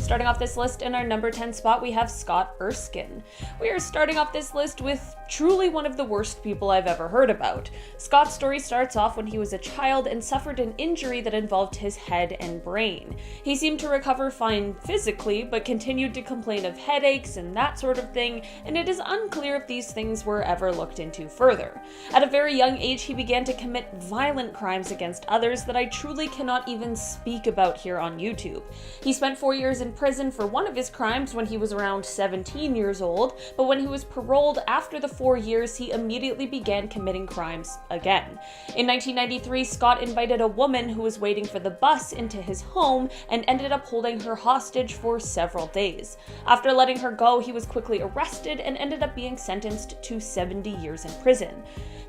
starting off this list in our number 10 spot, we have Scott Erskine. We are starting off this list with truly one of the worst people I've ever heard about. Scott's story starts off when he was a child and suffered an injury that involved his head and brain. He seemed to recover fine physically, but continued to complain of headaches and that sort of thing, and it is unclear if these things were ever looked into further. At a very young age, he began to commit violent crimes against others that I truly cannot even speak about here on YouTube. He spent 4 years in prison for one of his crimes when he was around 17 years old, but when he was paroled after the 4 years, he immediately began committing crimes again. In 1993, Scott invited a woman who was waiting for the bus into his home and ended up holding her hostage for several days. After letting her go, he was quickly arrested and ended up being sentenced to 70 years in prison.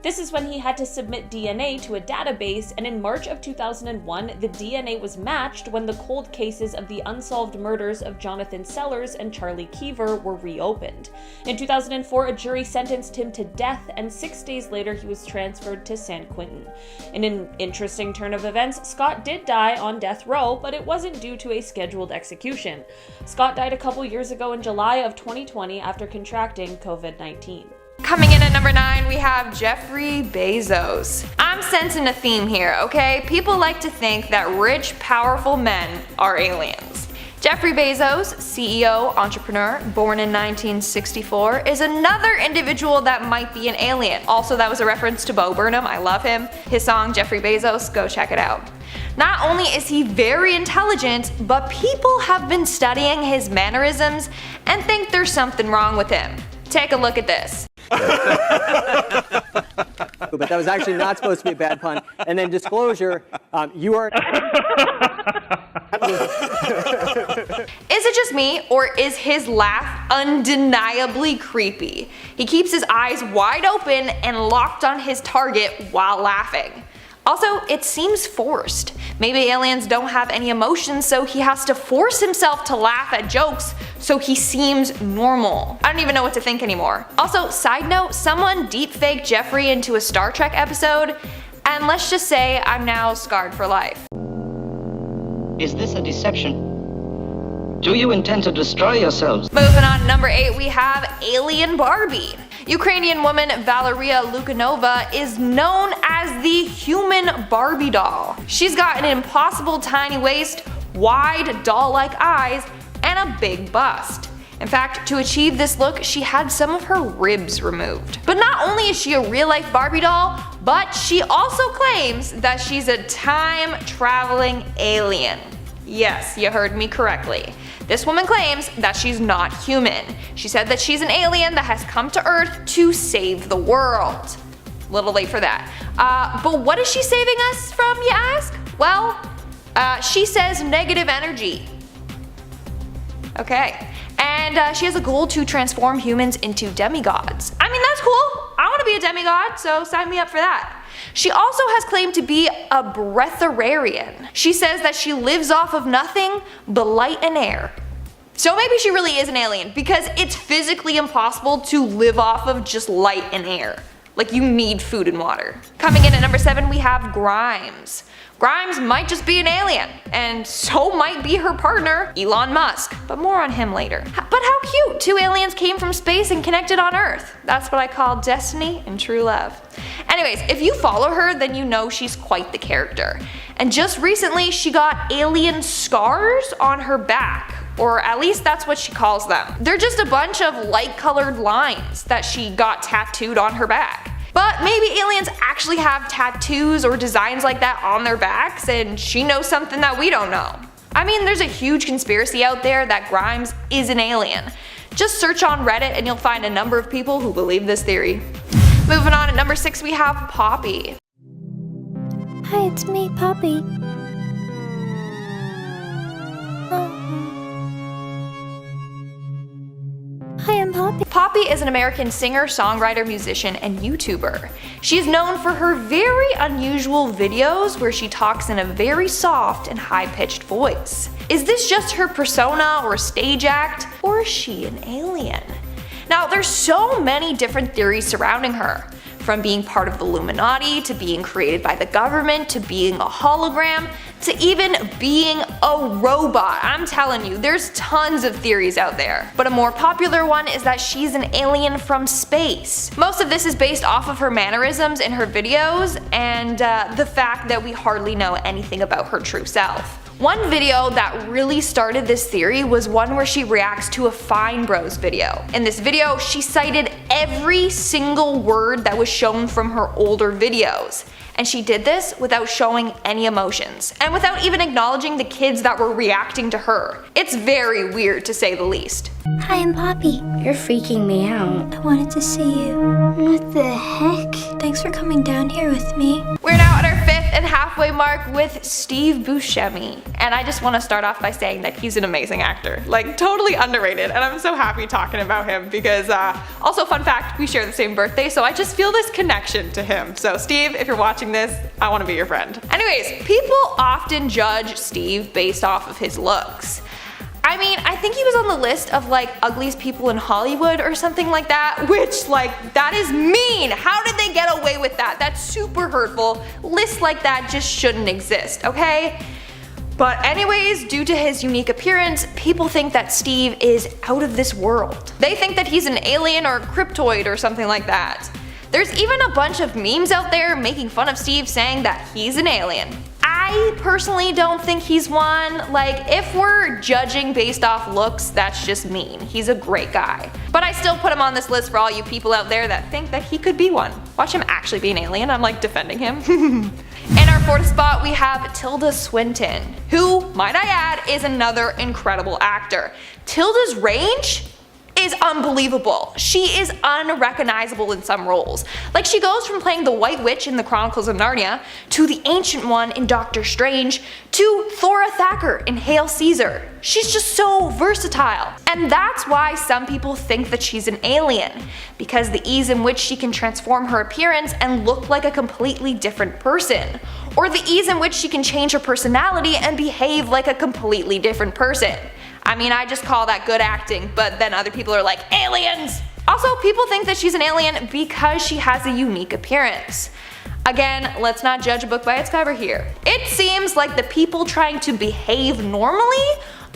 This is when he had to submit DNA to a database, and in March of 2001, the DNA was matched when the cold cases of the unsolved murders of Jonathan Sellers and Charlie Keever were reopened. In 2004, a jury sentenced him to death, and 6 days later he was transferred to San Quentin. In an interesting turn of events, Scott did die on death row, but it wasn't due to a scheduled execution. Scott died a couple years ago in July of 2020 after contracting COVID-19. Coming in at number 9, we have Jeffrey Bezos. I'm sensing a theme here, okay? People like to think that rich, powerful men are aliens. Jeffrey Bezos, CEO, entrepreneur, born in 1964, is another individual that might be an alien. Also, that was a reference to Bo Burnham. I love him. His song, Jeffrey Bezos, go check it out. Not only is he very intelligent, but people have been studying his mannerisms and think there's something wrong with him. Take a look at this. But that was actually not supposed to be a bad pun. And then disclosure, you are... Is it just me, or is his laugh undeniably creepy? He keeps his eyes wide open and locked on his target while laughing. Also, it seems forced. Maybe aliens don't have any emotions, so he has to force himself to laugh at jokes so he seems normal. I don't even know what to think anymore. Also, side note, someone deepfaked Jeffrey into a Star Trek episode, and let's just say I'm now scarred for life. Is this a deception? Do you intend to destroy yourselves? Moving on to number 8, we have Alien Barbie. Ukrainian woman Valeria Lukanova is known as the human Barbie doll. She's got an impossible tiny waist, wide doll-like eyes, and a big bust. In fact, to achieve this look, she had some of her ribs removed. But not only is she a real-life Barbie doll, but she also claims that she's a time-traveling alien. Yes, you heard me correctly. This woman claims that she's not human. She said that she's an alien that has come to Earth to save the world. Little late for that. But what is she saving us from, you ask? Well, she says negative energy. Okay. And she has a goal to transform humans into demigods. I mean, that's cool. I want to be a demigod, so sign me up for that. She also has claimed to be a breatharian. She says that she lives off of nothing but light and air. So maybe she really is an alien, because it's physically impossible to live off of just light and air. Like, you need food and water. Coming in at number 7, we have Grimes. Grimes might just be an alien, and so might be her partner, Elon Musk, but more on him later. But how cute! 2 aliens came from space and connected on Earth. That's what I call destiny and true love. Anyways, if you follow her, then you know she's quite the character. And just recently, she got alien scars on her back. Or at least that's what she calls them. They're just a bunch of light-colored lines that she got tattooed on her back. But maybe aliens actually have tattoos or designs like that on their backs, and she knows something that we don't know. I mean, there's a huge conspiracy out there that Grimes is an alien. Just search on Reddit and you'll find a number of people who believe this theory. Moving on, at number 6 we have Poppy. Hi, it's me, Poppy. Hi, I'm Poppy. Poppy is an American singer, songwriter, musician, and YouTuber. She is known for her very unusual videos where she talks in a very soft and high-pitched voice. Is this just her persona or stage act, or is she an alien? Now, there's so many different theories surrounding her. From being part of the Illuminati, to being created by the government, to being a hologram, to even being a robot. I'm telling you, there's tons of theories out there. But a more popular one is that she's an alien from space. Most of this is based off of her mannerisms in her videos and the fact that we hardly know anything about her true self. One video that really started this theory was one where she reacts to a Fine Bros video. In this video, she cited every single word that was shown from her older videos. And she did this without showing any emotions, and without even acknowledging the kids that were reacting to her. It's very weird to say the least. Hi, I'm Poppy. You're freaking me out. I wanted to see you. What the heck? Thanks for coming down here with me. We're now at our 5th and halfway mark with Steve Buscemi. And I just want to start off by saying that he's an amazing actor. Like, totally underrated, and I'm so happy talking about him because, also fun fact, we share the same birthday, so I just feel this connection to him. So Steve, if you're watching this, I want to be your friend. Anyways, people often judge Steve based off of his looks. I mean, I think he was on the list of like ugliest people in Hollywood or something like that, which like, that is mean. How did they get away with that? That's super hurtful. Lists like that just shouldn't exist, okay? But anyways, due to his unique appearance, people think that Steve is out of this world. They think that he's an alien or a cryptoid or something like that. There's even a bunch of memes out there making fun of Steve saying that he's an alien. I personally don't think he's one. Like, if we're judging based off looks, that's just mean. He's a great guy. But I still put him on this list for all you people out there that think that he could be one. Watch him actually be an alien. I'm like defending him. In our 4th spot, we have Tilda Swinton, who, might I add, is another incredible actor. Tilda's range is unbelievable. She is unrecognizable in some roles. Like, she goes from playing the White Witch in the Chronicles of Narnia, to the Ancient One in Doctor Strange, to Thora Thacker in Hail Caesar. She's just so versatile. And that's why some people think that she's an alien, because the ease in which she can transform her appearance and look like a completely different person, or the ease in which she can change her personality and behave like a completely different person. I mean, I just call that good acting, but then other people are like, aliens! Also, people think that she's an alien because she has a unique appearance. Again, let's not judge a book by its cover here. It seems like the people trying to behave normally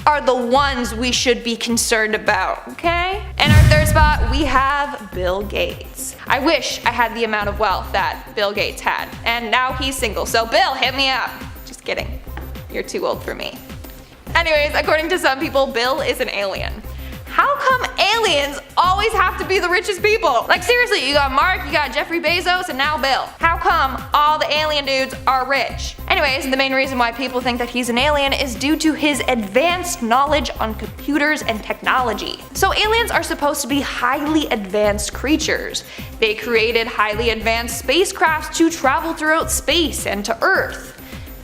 are the ones we should be concerned about, okay? In our 3rd spot, we have Bill Gates. I wish I had the amount of wealth that Bill Gates had, and now he's single, so Bill, hit me up. Just kidding. You're too old for me. Anyways, according to some people, Bill is an alien. How come aliens always have to be the richest people? Like, seriously, you got Mark, you got Jeffrey Bezos, and now Bill. How come all the alien dudes are rich? Anyways, the main reason why people think that he's an alien is due to his advanced knowledge on computers and technology. So aliens are supposed to be highly advanced creatures. They created highly advanced spacecrafts to travel throughout space and to Earth.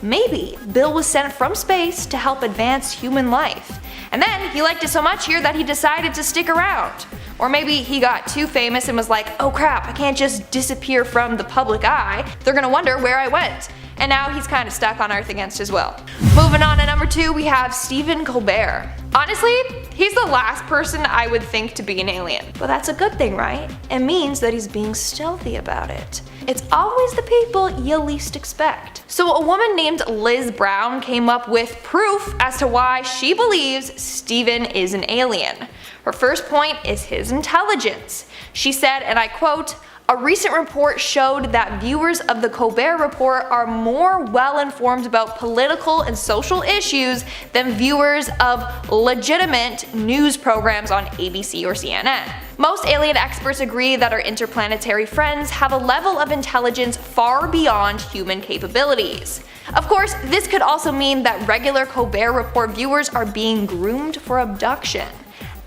Maybe Bill was sent from space to help advance human life. And then he liked it so much here that he decided to stick around. Or maybe he got too famous and was like, oh crap, I can't just disappear from the public eye. They're gonna wonder where I went. And now he's kind of stuck on Earth against his will. Moving on to number 2, we have Stephen Colbert. Honestly, he's the last person I would think to be an alien. But that's a good thing, right? It means that he's being stealthy about it. It's always the people you least expect. So a woman named Liz Brown came up with proof as to why she believes Stephen is an alien. Her first point is his intelligence. She said, and I quote, "A recent report showed that viewers of the Colbert Report are more well informed about political and social issues than viewers of legitimate news programs on ABC or CNN. Most alien experts agree that our interplanetary friends have a level of intelligence far beyond human capabilities. Of course, this could also mean that regular Colbert Report viewers are being groomed for abduction."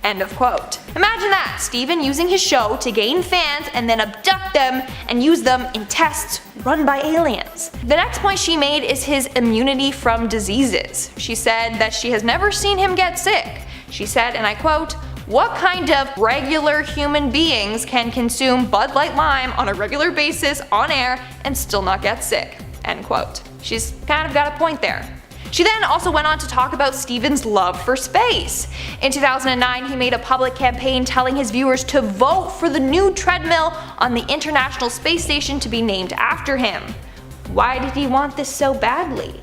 End of quote. Imagine that, Stephen using his show to gain fans and then abduct them and use them in tests run by aliens. The next point she made is his immunity from diseases. She said that she has never seen him get sick. She said, and I quote, "What kind of regular human beings can consume Bud Light Lime on a regular basis on air and still not get sick?" End quote. She's kind of got a point there. She then also went on to talk about Stephen's love for space. In 2009, he made a public campaign telling his viewers to vote for the new treadmill on the International Space Station to be named after him. Why did he want this so badly?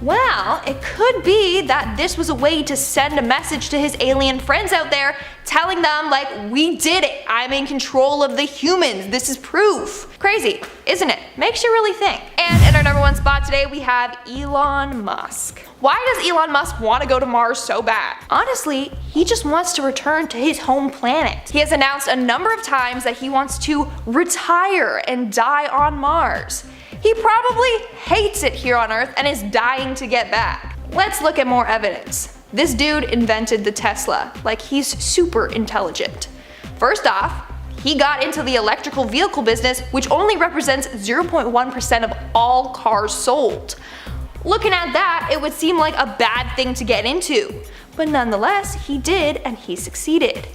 Well, it could be that this was a way to send a message to his alien friends out there, telling them like, we did it, I'm in control of the humans, this is proof. Crazy, isn't it? Makes you really think. And in our number 1 spot today, we have Elon Musk. Why does Elon Musk want to go to Mars so bad? Honestly, he just wants to return to his home planet. He has announced a number of times that he wants to retire and die on Mars. He probably hates it here on Earth and is dying to get back. Let's look at more evidence. This dude invented the Tesla, like he's super intelligent. First off, he got into the electrical vehicle business, which only represents 0.1% of all cars sold. Looking at that, it would seem like a bad thing to get into. But nonetheless, he did, and he succeeded.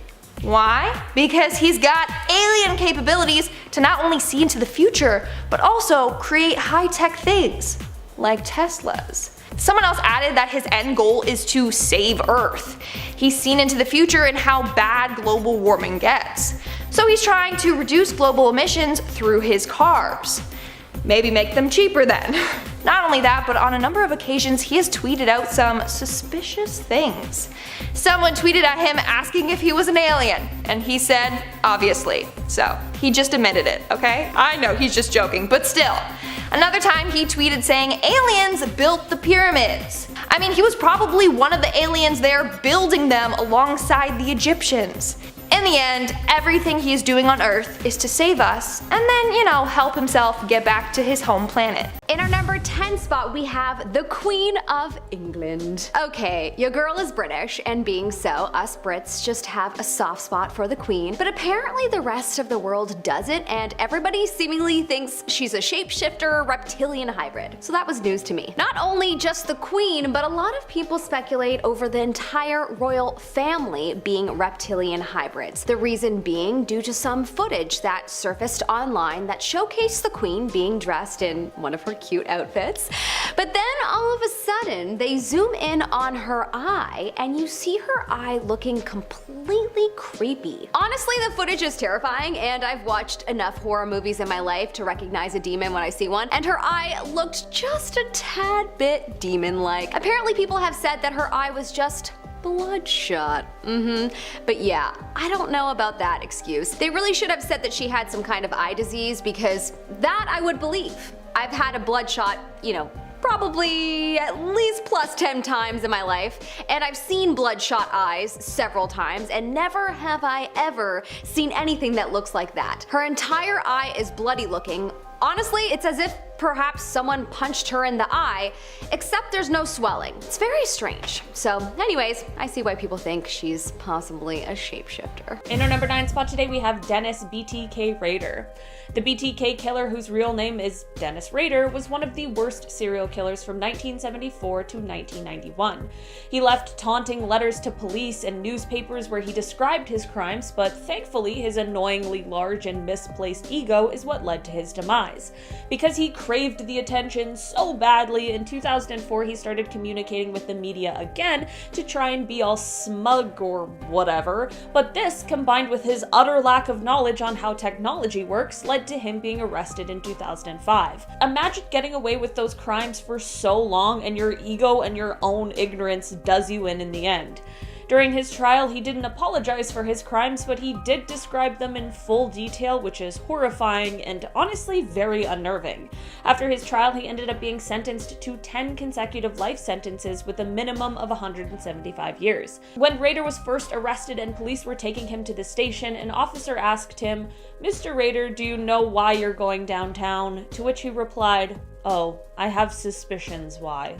Why? Because he's got alien capabilities to not only see into the future, but also create high-tech things, like Teslas. Someone else added that his end goal is to save Earth. He's seen into the future and how bad global warming gets. So he's trying to reduce global emissions through his cars. Maybe make them cheaper then. Not only that, but on a number of occasions he has tweeted out some suspicious things. Someone tweeted at him asking if he was an alien, and he said, obviously. So, he just admitted it, okay? I know he's just joking, but still. Another time he tweeted saying aliens built the pyramids. I mean, he was probably one of the aliens there building them alongside the Egyptians. In the end, everything he's doing on Earth is to save us, and then, help himself get back to his home planet. In our number 10 spot, we have the Queen of England. Okay, your girl is British, and being so, us Brits just have a soft spot for the Queen, but apparently the rest of the world doesn't, and everybody seemingly thinks she's a shapeshifter reptilian hybrid. So that was news to me. Not only just the Queen, but a lot of people speculate over the entire royal family being reptilian hybrids. The reason being due to some footage that surfaced online that showcased the Queen being dressed in one of her cute outfits. But then all of a sudden they zoom in on her eye and you see her eye looking completely creepy. Honestly, the footage is terrifying, and I've watched enough horror movies in my life to recognize a demon when I see one, and her eye looked just a tad bit demon-like. Apparently people have said that her eye was just bloodshot. But yeah, I don't know about that excuse. They really should have said that she had some kind of eye disease, because that I would believe. I've had a bloodshot, probably at least plus 10 times in my life, and I've seen bloodshot eyes several times, and never have I ever seen anything that looks like that. Her entire eye is bloody looking. Honestly, it's as if perhaps someone punched her in the eye, except there's no swelling. It's very strange. So anyways, I see why people think she's possibly a shapeshifter. In our number 9 spot today, we have Dennis BTK Raider. The BTK Killer, whose real name is Dennis Rader, was one of the worst serial killers from 1974 to 1991. He left taunting letters to police and newspapers where he described his crimes, but thankfully his annoyingly large and misplaced ego is what led to his demise. Because he craved the attention so badly, in 2004 he started communicating with the media again to try and be all smug or whatever, but this, combined with his utter lack of knowledge on how technology works, led to him being arrested in 2005. Imagine getting away with those crimes for so long and your ego and your own ignorance does you in the end. During his trial, he didn't apologize for his crimes, but he did describe them in full detail, which is horrifying and honestly very unnerving. After his trial, he ended up being sentenced to 10 consecutive life sentences with a minimum of 175 years. When Raider was first arrested and police were taking him to the station, an officer asked him, "Mr. Raider, do you know why you're going downtown?" To which he replied, "Oh, I have suspicions why."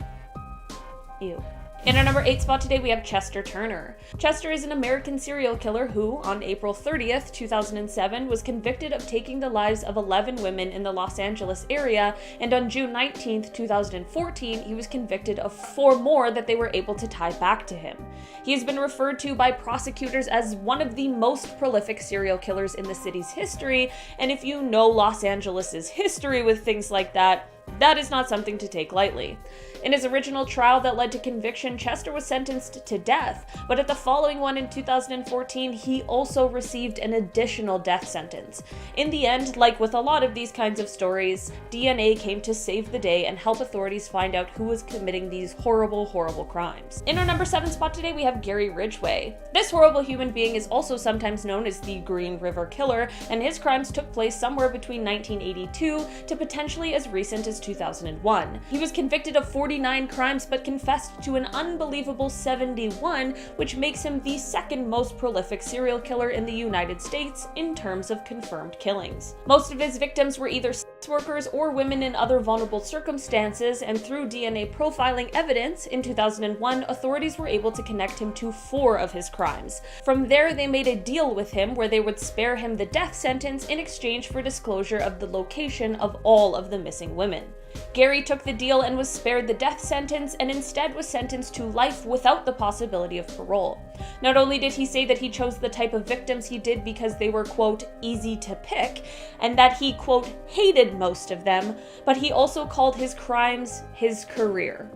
Ew. In our number 8 spot today, we have Chester Turner. Chester is an American serial killer who, on April 30th, 2007, was convicted of taking the lives of 11 women in the Los Angeles area, and on June 19th, 2014, he was convicted of 4 more that they were able to tie back to him. He has been referred to by prosecutors as one of the most prolific serial killers in the city's history, and if you know Los Angeles' history with things like that, That is not something to take lightly. In his original trial that led to conviction, Chester was sentenced to death, but at the following one in 2014, he also received an additional death sentence. In the end, like with a lot of these kinds of stories, DNA came to save the day and help authorities find out who was committing these horrible, horrible crimes. In our number 7 spot today, we have Gary Ridgeway. This horrible human being is also sometimes known as the Green River Killer, and his crimes took place somewhere between 1982 to potentially as recent as 2001. He was convicted of 49 crimes but confessed to an unbelievable 71, which makes him the second most prolific serial killer in the United States in terms of confirmed killings. Most of his victims were either sex workers or women in other vulnerable circumstances, and through DNA profiling evidence in 2001, authorities were able to connect him to 4 of his crimes. From there, they made a deal with him where they would spare him the death sentence in exchange for disclosure of the location of all of the missing women. Gary took the deal and was spared the death sentence and instead was sentenced to life without the possibility of parole. Not only did he say that he chose the type of victims he did because they were, quote, easy to pick, and that he, quote, hated most of them, but he also called his crimes his career.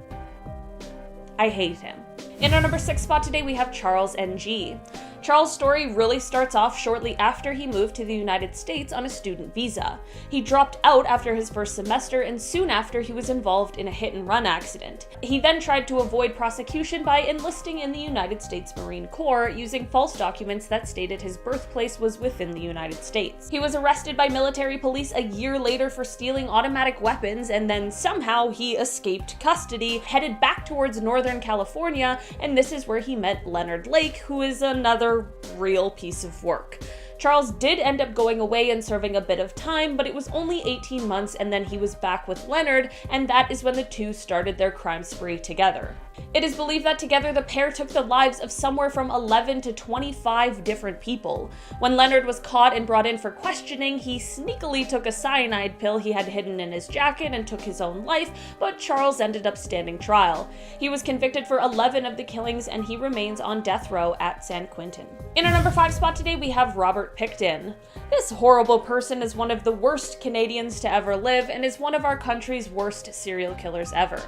I hate him. In our number 6 spot today, we have Charles Ng. Charles' story really starts off shortly after he moved to the United States on a student visa. He dropped out after his first semester, and soon after he was involved in a hit-and-run accident. He then tried to avoid prosecution by enlisting in the United States Marine Corps using false documents that stated his birthplace was within the United States. He was arrested by military police a year later for stealing automatic weapons, and then somehow he escaped custody, headed back towards Northern California, and this is where he met Leonard Lake, who is another real piece of work. Charles did end up going away and serving a bit of time, but it was only 18 months and then he was back with Leonard, and that is when the two started their crime spree together. It is believed that together the pair took the lives of somewhere from 11 to 25 different people. When Leonard was caught and brought in for questioning, he sneakily took a cyanide pill he had hidden in his jacket and took his own life, but Charles ended up standing trial. He was convicted for 11 of the killings and he remains on death row at San Quentin. In our number 5 spot today, we have Robert Pickin. This horrible person is one of the worst Canadians to ever live and is one of our country's worst serial killers ever.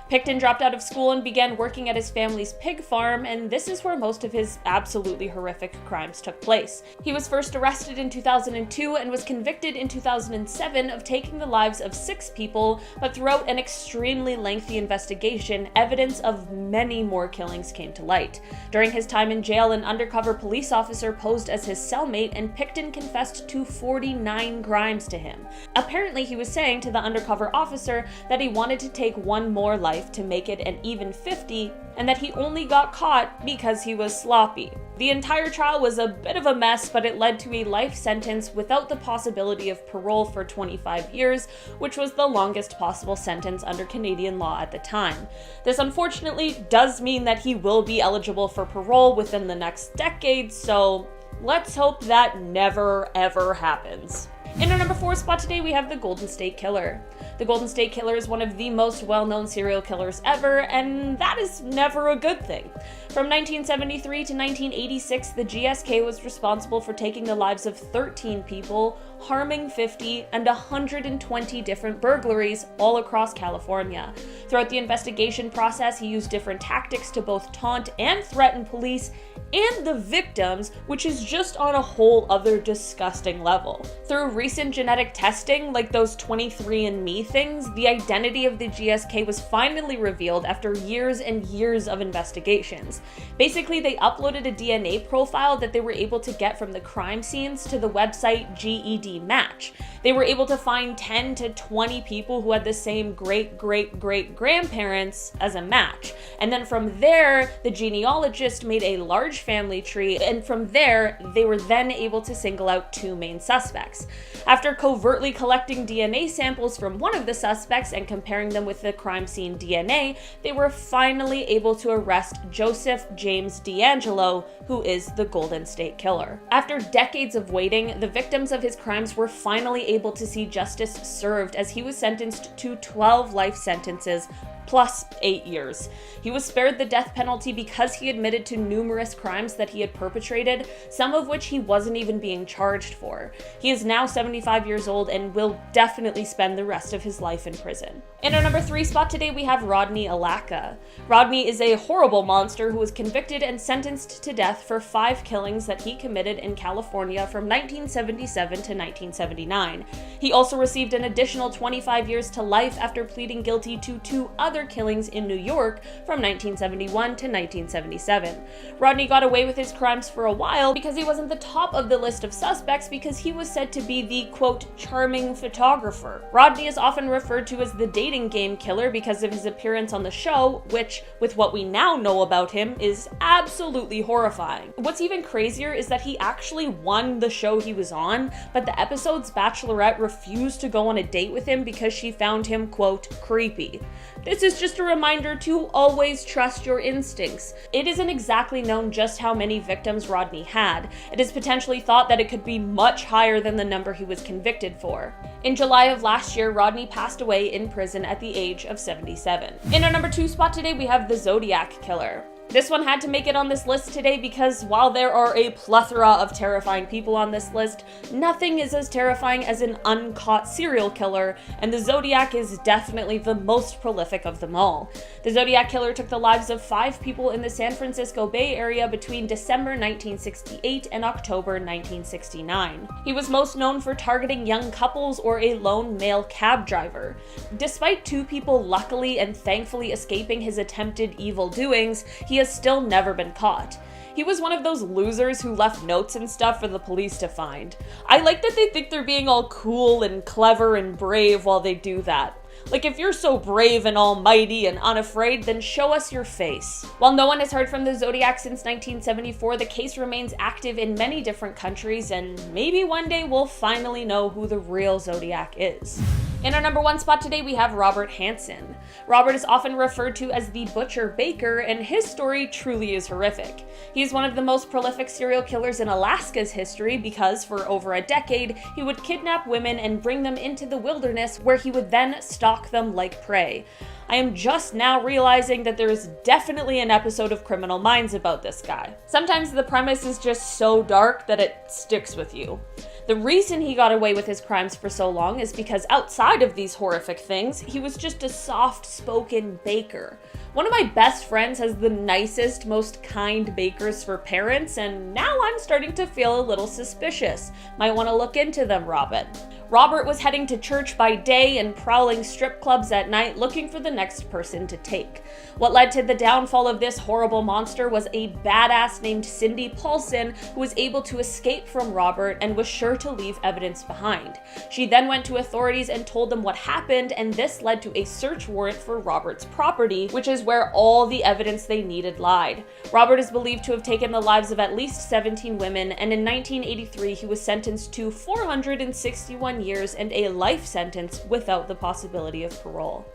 Pickin dropped out of school and began working at his family's pig farm, and this is where most of his absolutely horrific crimes took place. He was first arrested in 2002 and was convicted in 2007 of taking the lives of 6 people, but throughout an extremely lengthy investigation, evidence of many more killings came to light. During his time in jail, an undercover police officer posed as his cellmate, and Pickin confessed to 49 crimes to him. Apparently, he was saying to the undercover officer that he wanted to take one more life to make it an even 50, and that he only got caught because he was sloppy. The entire trial was a bit of a mess, but it led to a life sentence without the possibility of parole for 25 years, which was the longest possible sentence under Canadian law at the time. This unfortunately does mean that he will be eligible for parole within the next decade, so let's hope that never ever happens. In our number 4 spot today, we have the Golden State Killer. The Golden State Killer is one of the most well-known serial killers ever, and that is never a good thing. From 1973 to 1986, the GSK was responsible for taking the lives of 13 people, harming 50, and 120 different burglaries all across California. Throughout the investigation process, he used different tactics to both taunt and threaten police and the victims, which is just on a whole other disgusting level. Through recent genetic testing, like those 23andMe things, the identity of the GSK was finally revealed after years and years of investigations. Basically, they uploaded a DNA profile that they were able to get from the crime scenes to the website GED Match. They were able to find 10 to 20 people who had the same great-great-great-grandparents as a match. And then from there, the genealogist made a large family tree, and from there, they were then able to single out 2 main suspects. After covertly collecting DNA samples from one of the suspects and comparing them with the crime scene DNA, they were finally able to arrest Joseph James D'Angelo, who is the Golden State Killer. After decades of waiting, the victims of his crimes were finally able to see justice served as he was sentenced to 12 life sentences, plus 8 years. He was spared the death penalty because he admitted to numerous crimes that he had perpetrated, some of which he wasn't even being charged for. He is now 75 years old and will definitely spend the rest of his life in prison. In our number 3 spot today, we have Rodney Alaka. Rodney is a horrible monster who was convicted and sentenced to death for 5 killings that he committed in California from 1977 to 1979. He also received an additional 25 years to life after pleading guilty to 2 other killings in New York from 1971 to 1977. Rodney got away with his crimes for a while because he wasn't the top of the list of suspects because he was said to be the, quote, charming photographer. Rodney is often referred to as the dating game killer because of his appearance on the show, which, with what we now know about him, is absolutely horrifying. What's even crazier is that he actually won the show he was on, but the episode's bachelorette refused to go on a date with him because she found him, quote, creepy. This is just a reminder to always trust your instincts. It isn't exactly known just how many victims Rodney had. It is potentially thought that it could be much higher than the number he was convicted for. In July of last year, Rodney passed away in prison at the age of 77. In our number 2 spot today, we have the Zodiac Killer. This one had to make it on this list today because while there are a plethora of terrifying people on this list, nothing is as terrifying as an uncaught serial killer, and the Zodiac is definitely the most prolific of them all. The Zodiac Killer took the lives of 5 people in the San Francisco Bay Area between December 1968 and October 1969. He was most known for targeting young couples or a lone male cab driver. Despite 2 people luckily and thankfully escaping his attempted evil doings, he has still never been caught. He was one of those losers who left notes and stuff for the police to find. I like that they think they're being all cool and clever and brave while they do that. Like, if you're so brave and almighty and unafraid, then show us your face. While no one has heard from the Zodiac since 1974, the case remains active in many different countries, and maybe one day we'll finally know who the real Zodiac is. In our number 1 spot today, we have Robert Hansen. Robert is often referred to as the Butcher Baker, and his story truly is horrific. He is one of the most prolific serial killers in Alaska's history because, for over a decade, he would kidnap women and bring them into the wilderness where he would then stalk them like prey. I am just now realizing that there is definitely an episode of Criminal Minds about this guy. Sometimes the premise is just so dark that it sticks with you. The reason he got away with his crimes for so long is because outside of these horrific things, he was just a soft-spoken baker. One of my best friends has the nicest, most kind bakers for parents, and now I'm starting to feel a little suspicious. Might want to look into them, Robin. Robert was heading to church by day and prowling strip clubs at night looking for the next person to take. What led to the downfall of this horrible monster was a badass named Cindy Paulson who was able to escape from Robert and was sure to leave evidence behind. She then went to authorities and told them what happened, and this led to a search warrant for Robert's property, which is where all the evidence they needed lied. Robert is believed to have taken the lives of at least 17 women, and in 1983 he was sentenced to 461 years and a life sentence without the possibility of parole.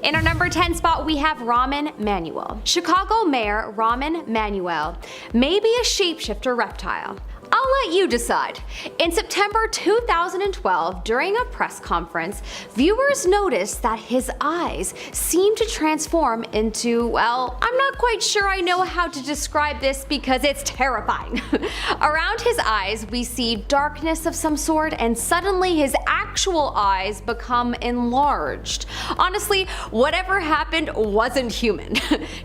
In our number 10 spot, we have Rahm Emanuel. Chicago Mayor Rahm Emanuel may be a shapeshifter reptile. I'll let you decide. In September 2012, during a press conference, viewers noticed that his eyes seemed to transform into, well, I'm not quite sure I know how to describe this because it's terrifying. Around his eyes, we see darkness of some sort, and suddenly his actual eyes become enlarged. Honestly, whatever happened wasn't human.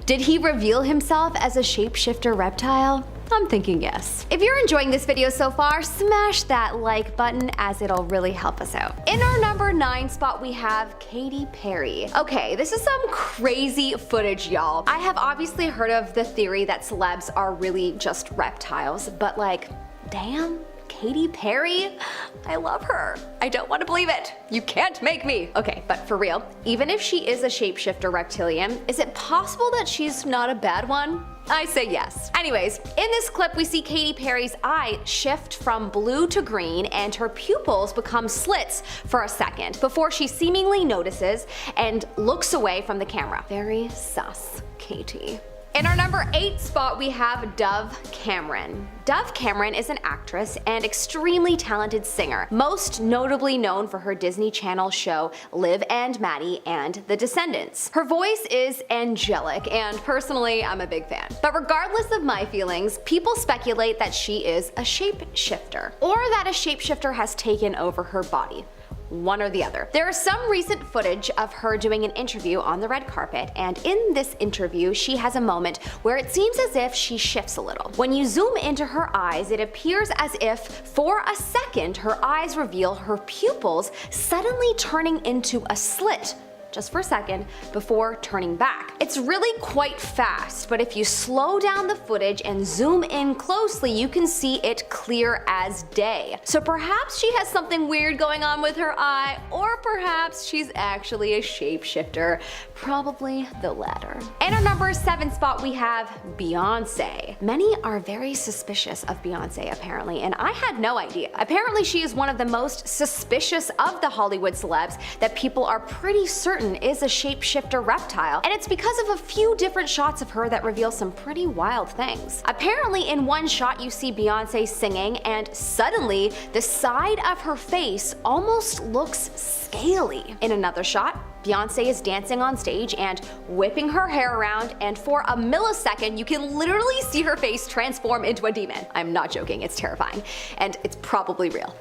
Did he reveal himself as a shapeshifter reptile? I'm thinking yes. If you're enjoying this video so far, smash that like button as it'll really help us out. In our number 9 spot, we have Katy Perry. Okay, this is some crazy footage, y'all. I have obviously heard of the theory that celebs are really just reptiles, but like, damn. Katy Perry? I love her. I don't want to believe it. You can't make me. Okay, but for real, even if she is a shapeshifter reptilian, is it possible that she's not a bad one? I say yes. Anyways, in this clip we see Katy Perry's eye shift from blue to green and her pupils become slits for a second before she seemingly notices and looks away from the camera. Very sus, Katy. In our number 8 spot, we have Dove Cameron. Dove Cameron is an actress and extremely talented singer, most notably known for her Disney Channel show Liv and Maddie and The Descendants. Her voice is angelic, and personally, I'm a big fan. But regardless of my feelings, people speculate that she is a shapeshifter, or that a shapeshifter has taken over her body. One or the other. There is some recent footage of her doing an interview on the red carpet, and in this interview she has a moment where it seems as if she shifts a little. When you zoom into her eyes, it appears as if for a second her eyes reveal her pupils suddenly turning into a slit, just for a second, before turning back. It's really quite fast, but if you slow down the footage and zoom in closely, you can see it clear as day. So perhaps she has something weird going on with her eye, or perhaps she's actually a shapeshifter. Probably the latter. In our number 7 spot, we have Beyonce. Many are very suspicious of Beyonce apparently, and I had no idea. Apparently she is one of the most suspicious of the Hollywood celebs that people are pretty certain is a shapeshifter reptile, and it's because of a few different shots of her that reveal some pretty wild things. Apparently in one shot you see Beyonce singing, and suddenly the side of her face almost looks scaly. In another shot, Beyonce is dancing on stage and whipping her hair around, and for a millisecond you can literally see her face transform into a demon. I'm not joking, it's terrifying, and it's probably real.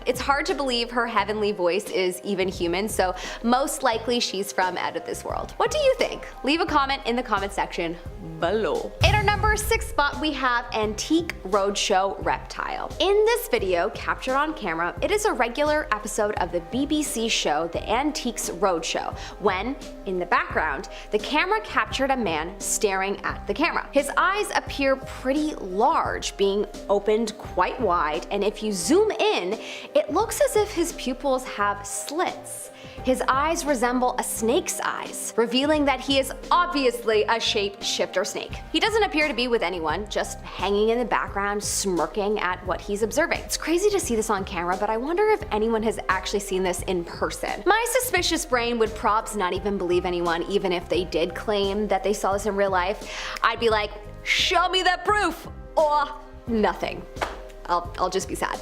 It's hard to believe her heavenly voice is even human, so most likely she's from out of this world. What do you think? Leave a comment in the comment section below. In our number 6 spot, we have Antique Roadshow Reptile. In this video, captured on camera, it is a regular episode of the BBC show The Antiques Roadshow, when, in the background, the camera captured a man staring at the camera. His eyes appear pretty large, being opened quite wide, and if you zoom in, it looks as if his pupils have slits. His eyes resemble a snake's eyes, revealing that he is obviously a shape-shifter snake. He doesn't appear to be with anyone, just hanging in the background, smirking at what he's observing. It's crazy to see this on camera, but I wonder if anyone has actually seen this in person. My suspicious brain would probs not even believe anyone, even if they did claim that they saw this in real life. I'd be like, show me that proof, or nothing. I'll just be sad.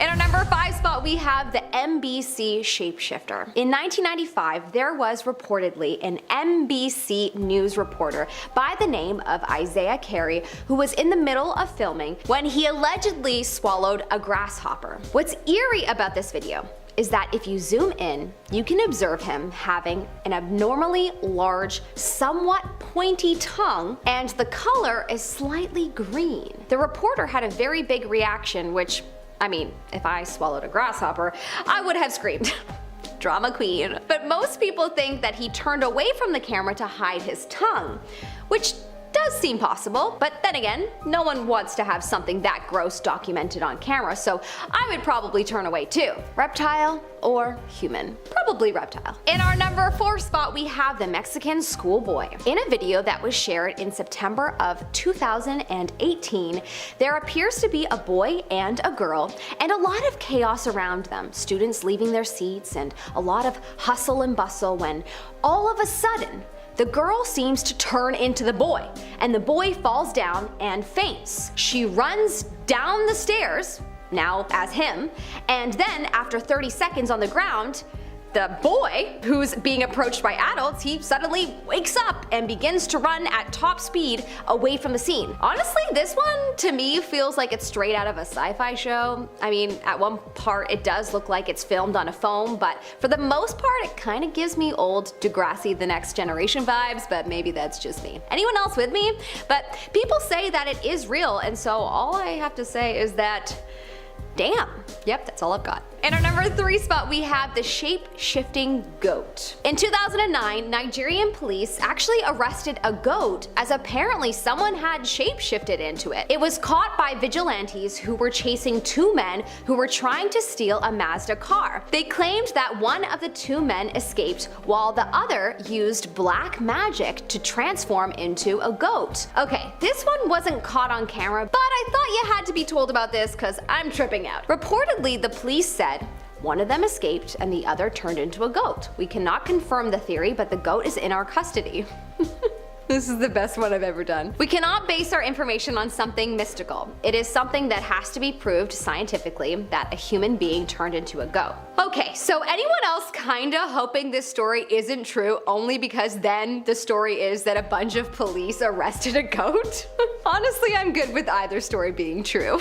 In our number 5 spot, we have the MBC Shape Shifter. In 1995, there was reportedly an NBC News reporter by the name of Isaiah Carey who was in the middle of filming when he allegedly swallowed a grasshopper. What's eerie about this video is that if you zoom in, you can observe him having an abnormally large, somewhat pointy tongue, and the color is slightly green. The reporter had a very big reaction, which, I mean, if I swallowed a grasshopper, I would have screamed. Drama queen. But most people think that he turned away from the camera to hide his tongue, which does seem possible, but then again, no one wants to have something that gross documented on camera, so I would probably turn away too. Reptile or human? Probably reptile. In our number 4 spot, we have the Mexican Schoolboy. In a video that was shared in September of 2018, there appears to be a boy and a girl, and a lot of chaos around them. Students leaving their seats, and a lot of hustle and bustle when all of a sudden, the girl seems to turn into the boy, and the boy falls down and faints. She runs down the stairs, now as him, and then after 30 seconds on the ground, the boy, who's being approached by adults, he suddenly wakes up and begins to run at top speed away from the scene. Honestly, this one to me feels like it's straight out of a sci-fi show. I mean, at one part it does look like it's filmed on a phone, but for the most part it kind of gives me old Degrassi The Next Generation vibes, but maybe that's just me. Anyone else with me? But people say that it is real, and so all I have to say is that, damn. Yep, that's all I've got. In our number 3 spot, we have the Shape-Shifting Goat. In 2009, Nigerian police actually arrested a goat as apparently someone had shape-shifted into it. It was caught by vigilantes who were chasing 2 men who were trying to steal a Mazda car. They claimed that one of the 2 men escaped while the other used black magic to transform into a goat. Okay, this one wasn't caught on camera, but I thought you had to be told about this because I'm tripping out. Reportedly, the police said one of them escaped and the other turned into a goat. We cannot confirm the theory, but the goat is in our custody. This is the best one I've ever done. We cannot base our information on something mystical. It is something that has to be proved scientifically that a human being turned into a goat. Okay, so anyone else kinda hoping this story isn't true only because then the story is that a bunch of police arrested a goat? Honestly, I'm good with either story being true.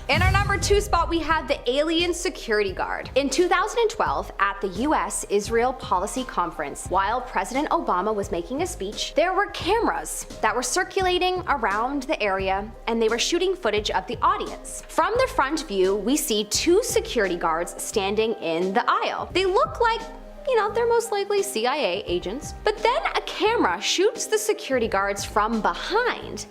In our number 2 spot, we have the alien security guard. In 2012, at the US-Israel Policy Conference, while President Obama was making a speech, there were cameras that were circulating around the area and they were shooting footage of the audience. From the front view, we see 2 security guards standing in the aisle. They look like, you know, they're most likely CIA agents. But then a camera shoots the security guards from behind.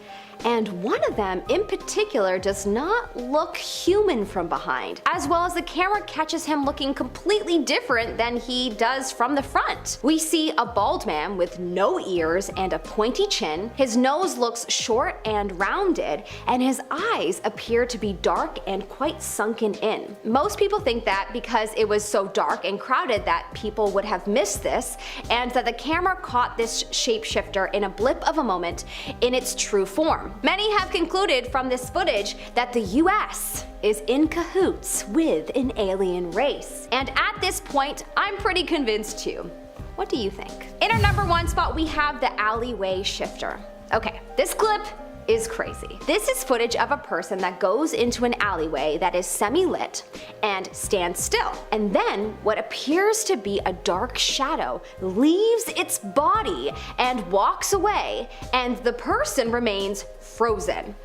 And one of them in particular does not look human from behind, as well as the camera catches him looking completely different than he does from the front. We see a bald man with no ears and a pointy chin. His nose looks short and rounded, and his eyes appear to be dark and quite sunken in. Most people think that because it was so dark and crowded that people would have missed this, and that the camera caught this shapeshifter in a blip of a moment in its true form. Many have concluded from this footage that the US is in cahoots with an alien race. And at this point, I'm pretty convinced too. What do you think? In our number 1 spot, we have the Alleyway Shifter. Okay, this clip is crazy. This is footage of a person that goes into an alleyway that is semi-lit and stands still. And then what appears to be a dark shadow leaves its body and walks away, and the person remains frozen.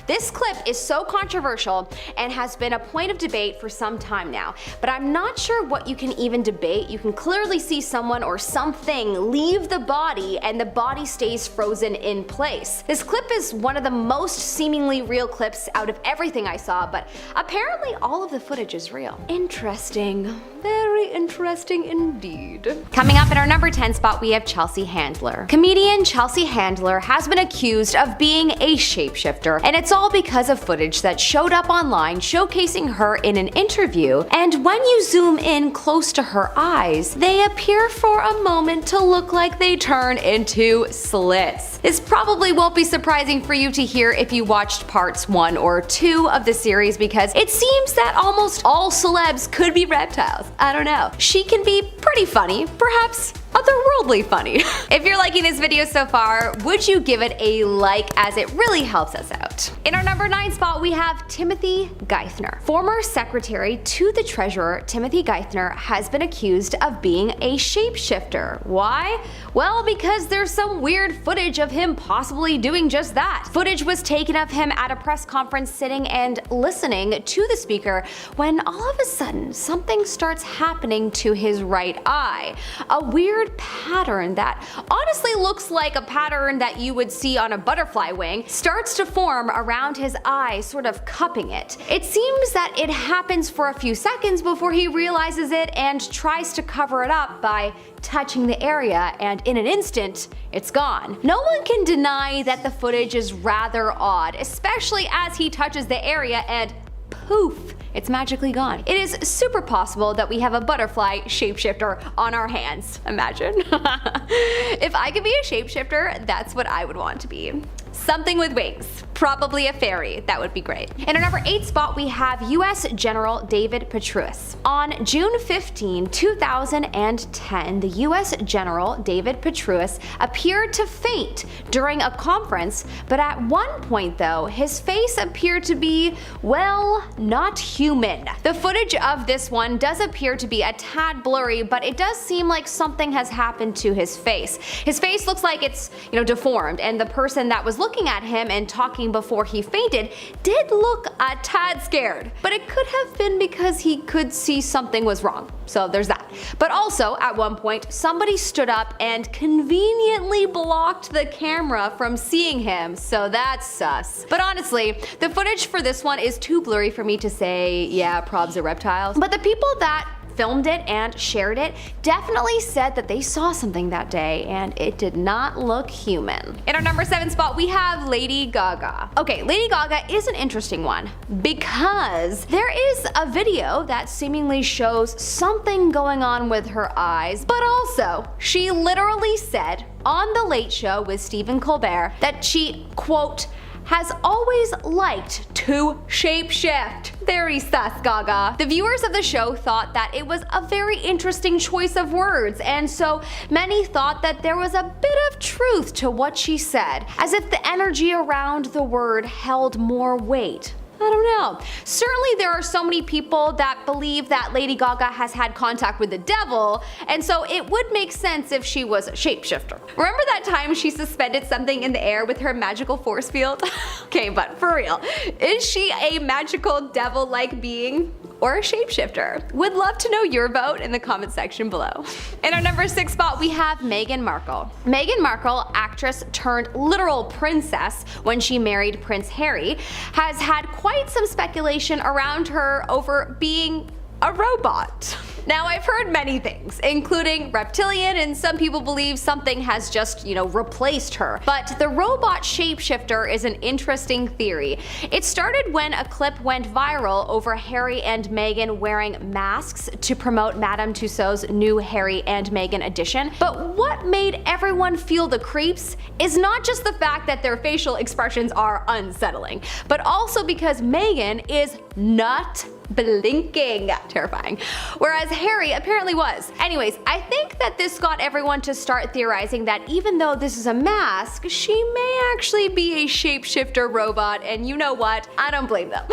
This clip is so controversial and has been a point of debate for some time now, but I'm not sure what you can even debate. You can clearly see someone or something leave the body and the body stays frozen in place. This clip is one of the most seemingly real clips out of everything I saw, but apparently all of the footage is real. Interesting. Very interesting indeed. Coming up in our number 10 spot, we have Chelsea Handler. Comedian Chelsea Handler has been accused of being a shapeshifter, and it's all because of footage that showed up online showcasing her in an interview, and when you zoom in close to her eyes, they appear for a moment to look like they turn into slits. This probably won't be surprising for you to hear if you watched parts 1 or 2 of the series, because it seems that almost all celebs could be reptiles. I don't know. She can be pretty funny, perhaps otherworldly funny. If you're liking this video so far, would you give it a like, as it really helps us out. In our number 9 spot, we have Timothy Geithner. Former secretary to the treasurer, Timothy Geithner, has been accused of being a shapeshifter. Why? Well, because there's some weird footage of him possibly doing just that. Footage was taken of him at a press conference sitting and listening to the speaker when all of a sudden something starts happening to his right eye. A weird pattern that honestly looks like a pattern that you would see on a butterfly wing starts to form around his eye, sort of cupping it. It seems that it happens for a few seconds before he realizes it and tries to cover it up by touching the area, and in an instant, it's gone. No one can deny that the footage is rather odd, especially as he touches the area and poof, it's magically gone. It is super possible that we have a butterfly shapeshifter on our hands. Imagine. If I could be a shapeshifter, that's what I would want to be. Something with wings. Probably a fairy. That would be great. In our number 8 spot, we have US General David Petrus. On June 15, 2010, the US General David Petrus appeared to faint during a conference, but at one point though, his face appeared to be, well, not human. The footage of this one does appear to be a tad blurry, but it does seem like something has happened to his face. His face looks like it's, deformed, and the person that was looking at him and talking before he fainted did look a tad scared, but it could have been because he could see something was wrong. So there's that. But also, at one point, somebody stood up and conveniently blocked the camera from seeing him, so that's sus. But honestly, the footage for this one is too blurry for me to say, yeah, probs are reptiles. But the people that filmed it and shared it definitely said that they saw something that day and it did not look human. In our number 7 spot, we have Lady Gaga. Okay, Lady Gaga is an interesting one because there is a video that seemingly shows something going on with her eyes, but also she literally said on The Late Show with Stephen Colbert that she, quote, has always liked to shapeshift. Very sus, Gaga. The viewers of the show thought that it was a very interesting choice of words, and so many thought that there was a bit of truth to what she said, as if the energy around the word held more weight. I don't know. Certainly there are so many people that believe that Lady Gaga has had contact with the devil, and so it would make sense if she was a shapeshifter. Remember that time she suspended something in the air with her magical force field? Okay, but for real, is she a magical devil-like being or a shapeshifter? Would love to know your vote in the comment section below. In our number 6 spot, we have Meghan Markle. Meghan Markle, actress turned literal princess when she married Prince Harry, has had quite some speculation around her over being a robot. Now, I've heard many things, including reptilian, and some people believe something has just, replaced her. But the robot shapeshifter is an interesting theory. It started when a clip went viral over Harry and Meghan wearing masks to promote Madame Tussauds new Harry and Meghan edition. But what made everyone feel the creeps is not just the fact that their facial expressions are unsettling, but also because Meghan is not blinking. Terrifying. Whereas Harry apparently was. Anyways, I think that this got everyone to start theorizing that even though this is a mask, she may actually be a shapeshifter robot, and you know what? I don't blame them.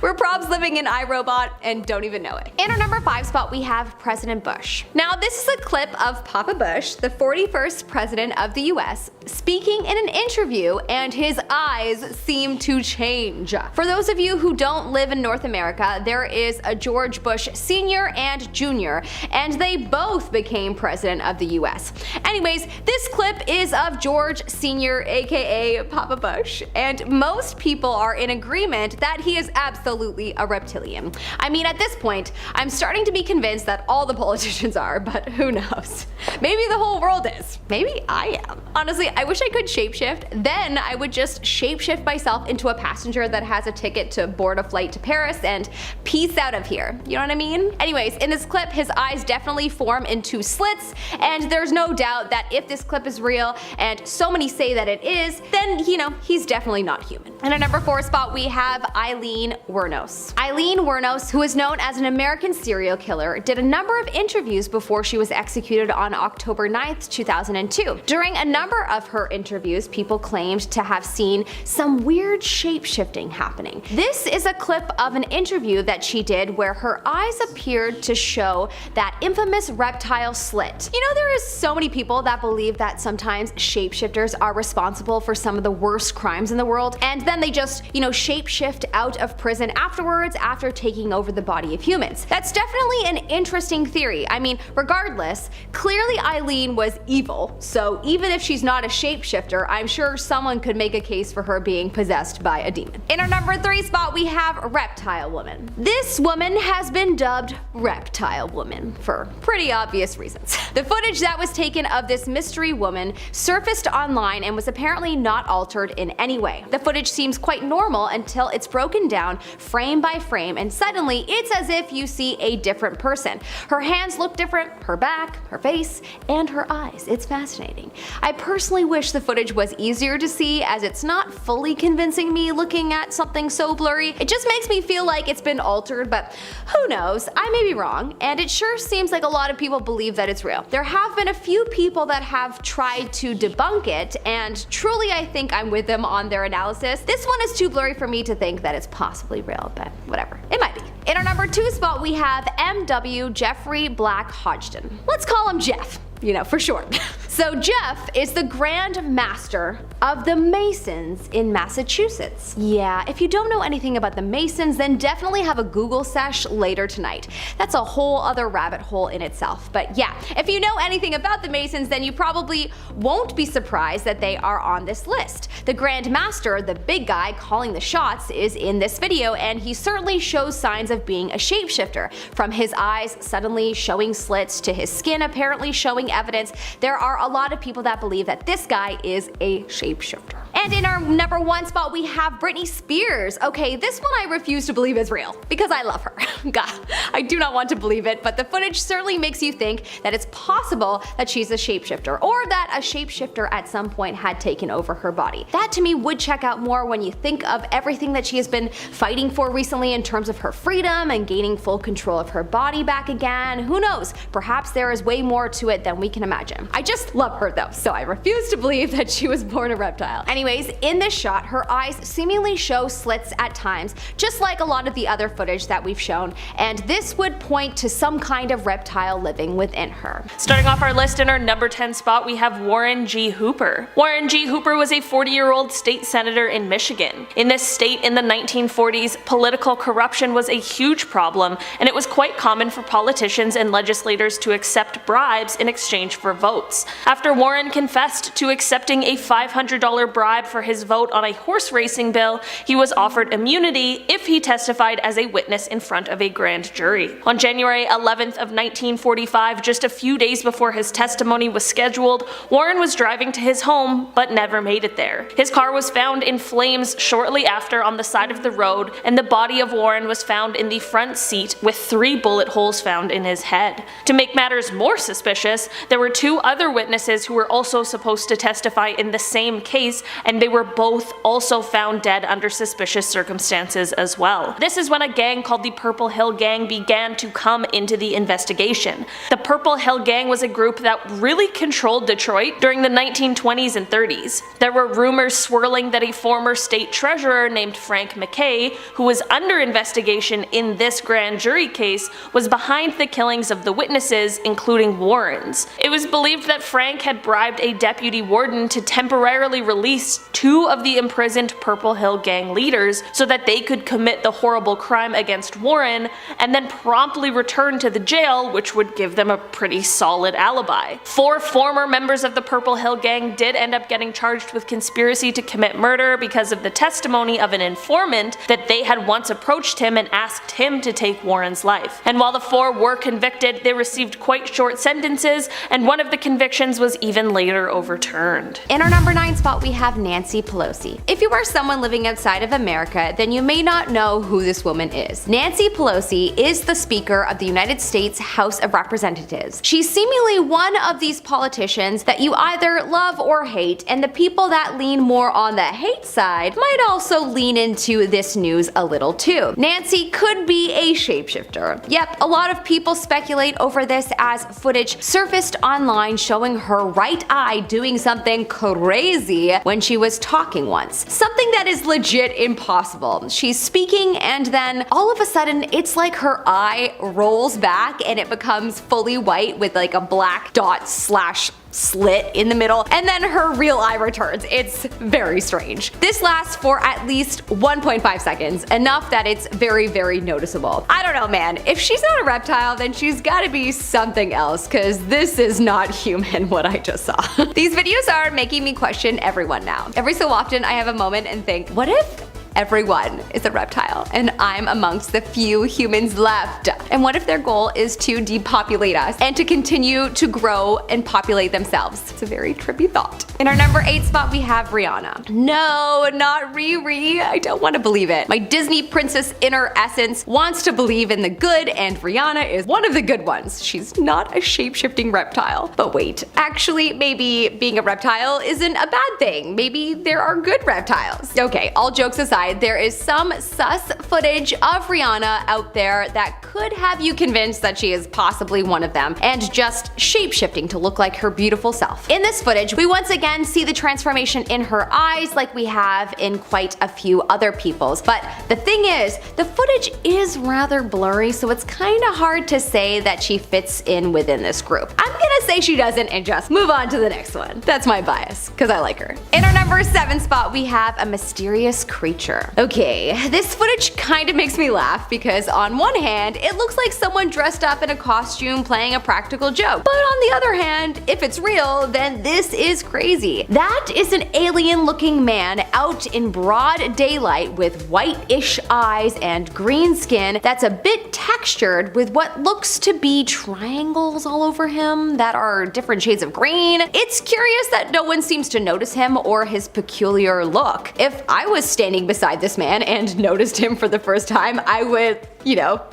We're probs living in iRobot and don't even know it. In our number 5 spot, we have President Bush. Now, this is a clip of Papa Bush, the 41st president of the US, speaking in an interview, and his eyes seem to change. For those of you who don't live in North America, there is a George Bush Sr. and Jr., and they both became president of the US. Anyways, this clip is of George Sr., aka Papa Bush, and most people are in agreement that he is absolutely a reptilian. I mean, at this point, I'm starting to be convinced that all the politicians are, but who knows? Maybe the whole world is. Maybe I am. Honestly, I wish I could shapeshift. Then I would just shapeshift myself into a passenger that has a ticket to board a flight to Paris and peace out of here. You know what I mean? Anyways, in this clip, his eyes definitely form into slits, and there's no doubt that if this clip is real, and so many say that it is, then, he's definitely not human. In our number 4 spot, we have Eileen Werner. Eileen Werner, who is known as an American serial killer, did a number of interviews before she was executed on October 9th, 2002. During a number of her interviews, people claimed to have seen some weird shape-shifting happening. This is a clip of an interview that she did where her eyes appeared to show that infamous reptile slit. There is so many people that believe that sometimes shapeshifters are responsible for some of the worst crimes in the world, and then they just, shapeshift out of prison afterwards after taking over the body of humans. That's definitely an interesting theory. I mean, regardless, clearly Eileen was evil, so even if she's not a shapeshifter, I'm sure someone could make a case for her being possessed by a demon. In our number 3 spot, we have Reptile Woman. This woman has been dubbed Reptile Woman for pretty obvious reasons. The footage that was taken of this mystery woman surfaced online and was apparently not altered in any way. The footage seems quite normal until it's broken down frame by frame, and suddenly it's as if you see a different person. Her hands look different, her back, her face, and her eyes. It's fascinating. I personally wish the footage was easier to see, as it's not fully convincing me looking at something so blurry. It just makes me feel like it's been altered, but who knows? I may be wrong, and it sure seems like a lot of people believe that it's real. There have been a few people that have tried to debunk it, and truly I think I'm with them on their analysis. This one is too blurry for me to think that it's possibly real, but whatever. It might be. In our number 2 spot, we have MW Jeffrey Black Hodgson. Let's call him Jeff, for short. So Jeff is the Grand Master of the Masons in Massachusetts. Yeah, if you don't know anything about the Masons, then definitely have a Google sesh later tonight. That's a whole other rabbit hole in itself. But yeah, if you know anything about the Masons, then you probably won't be surprised that they are on this list. The Grand Master, the big guy calling the shots, is in this video, and he certainly shows signs of being a shapeshifter. From his eyes suddenly showing slits to his skin apparently showing evidence, there are a lot of people that believe that this guy is a shapeshifter. And in our number 1 spot we have Britney Spears. Okay, this one I refuse to believe is real, because I love her. God, I do not want to believe it, but the footage certainly makes you think that it's possible that she's a shapeshifter, or that a shapeshifter at some point had taken over her body. That to me would check out more when you think of everything that she has been fighting for recently in terms of her freedom and gaining full control of her body back again. Who knows? Perhaps there is way more to it than we can imagine. I just love her though, so I refuse to believe that she was born a reptile. Anyways, in this shot, her eyes seemingly show slits at times, just like a lot of the other footage that we've shown, and this would point to some kind of reptile living within her. Starting off our list in our number 10 spot, we have Warren G. Hooper. Warren G. Hooper was a 40-year-old state senator in Michigan. In this state in the 1940s, political corruption was a huge problem, and it was quite common for politicians and legislators to accept bribes in exchange for votes. After Warren confessed to accepting a $500 bribe for his vote on a horse racing bill, he was offered immunity if he testified as a witness in front of a grand jury. On January 11th of 1945, just a few days before his testimony was scheduled, Warren was driving to his home but never made it there. His car was found in flames shortly after on the side of the road, and the body of Warren was found in the front seat with 3 bullet holes found in his head. To make matters more suspicious, there were 2 other witnesses who were also supposed to testify in the same case, and they were both also found dead under suspicious circumstances as well. This is when a gang called the Purple Hill Gang began to come into the investigation. The Purple Hill Gang was a group that really controlled Detroit during the 1920s and 30s. There were rumors swirling that a former state treasurer named Frank McKay, who was under investigation in this grand jury case, was behind the killings of the witnesses, including Warren's. It was believed that Frank had bribed a deputy warden to temporarily release 2 of the imprisoned Purple Hill Gang leaders so that they could commit the horrible crime against Warren and then promptly return to the jail, which would give them a pretty solid alibi. 4 former members of the Purple Hill Gang did end up getting charged with conspiracy to commit murder because of the testimony of an informant that they had once approached him and asked him to take Warren's life. And while the 4 were convicted, they received quite short sentences, and one of the convictions was even later overturned. In our number 9 spot we have Nancy Pelosi. If you are someone living outside of America, then you may not know who this woman is. Nancy Pelosi is the Speaker of the United States House of Representatives. She's seemingly one of these politicians that you either love or hate, and the people that lean more on the hate side might also lean into this news a little too. Nancy could be a shapeshifter. Yep, a lot of people speculate over this as footage surfaced online showing her right eye doing something crazy when she was talking once. Something that is legit impossible. She's speaking and then all of a sudden it's like her eye rolls back and it becomes fully white with like a black dot slash slit in the middle, and then her real eye returns. It's very strange. This lasts for at least 1.5 seconds, enough that it's very, very noticeable. I don't know, man. If she's not a reptile, then she's gotta be something else, cause this is not human what I just saw. These videos are making me question everyone now. Every so often I have a moment and think, what if everyone is a reptile and I'm amongst the few humans left? And what if their goal is to depopulate us and to continue to grow and populate themselves? It's a very trippy thought. In our number 8 spot we have Rihanna. No, not Riri. I don't want to believe it. My Disney princess inner essence wants to believe in the good, and Rihanna is one of the good ones. She's not a shape-shifting reptile. But wait, actually maybe being a reptile isn't a bad thing. Maybe there are good reptiles. Okay, all jokes aside, side, there is some sus footage of Rihanna out there that could have you convinced that she is possibly one of them, and just shape-shifting to look like her beautiful self. In this footage, we once again see the transformation in her eyes like we have in quite a few other people's, but the thing is, the footage is rather blurry, so it's kinda hard to say that she fits in within this group. I'm gonna say she doesn't and just move on to the next one. That's my bias, because I like her. In our number 7 spot, we have a mysterious creature. Okay, this footage kind of makes me laugh because on one hand, it looks like someone dressed up in a costume playing a practical joke. But on the other hand, if it's real, then this is crazy. That is an alien-looking man out in broad daylight with white-ish eyes and green skin that's a bit textured with what looks to be triangles all over him that are different shades of green. It's curious that no one seems to notice him or his peculiar look. If I was standing beside this man and noticed him for the first time, I would,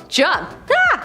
jump.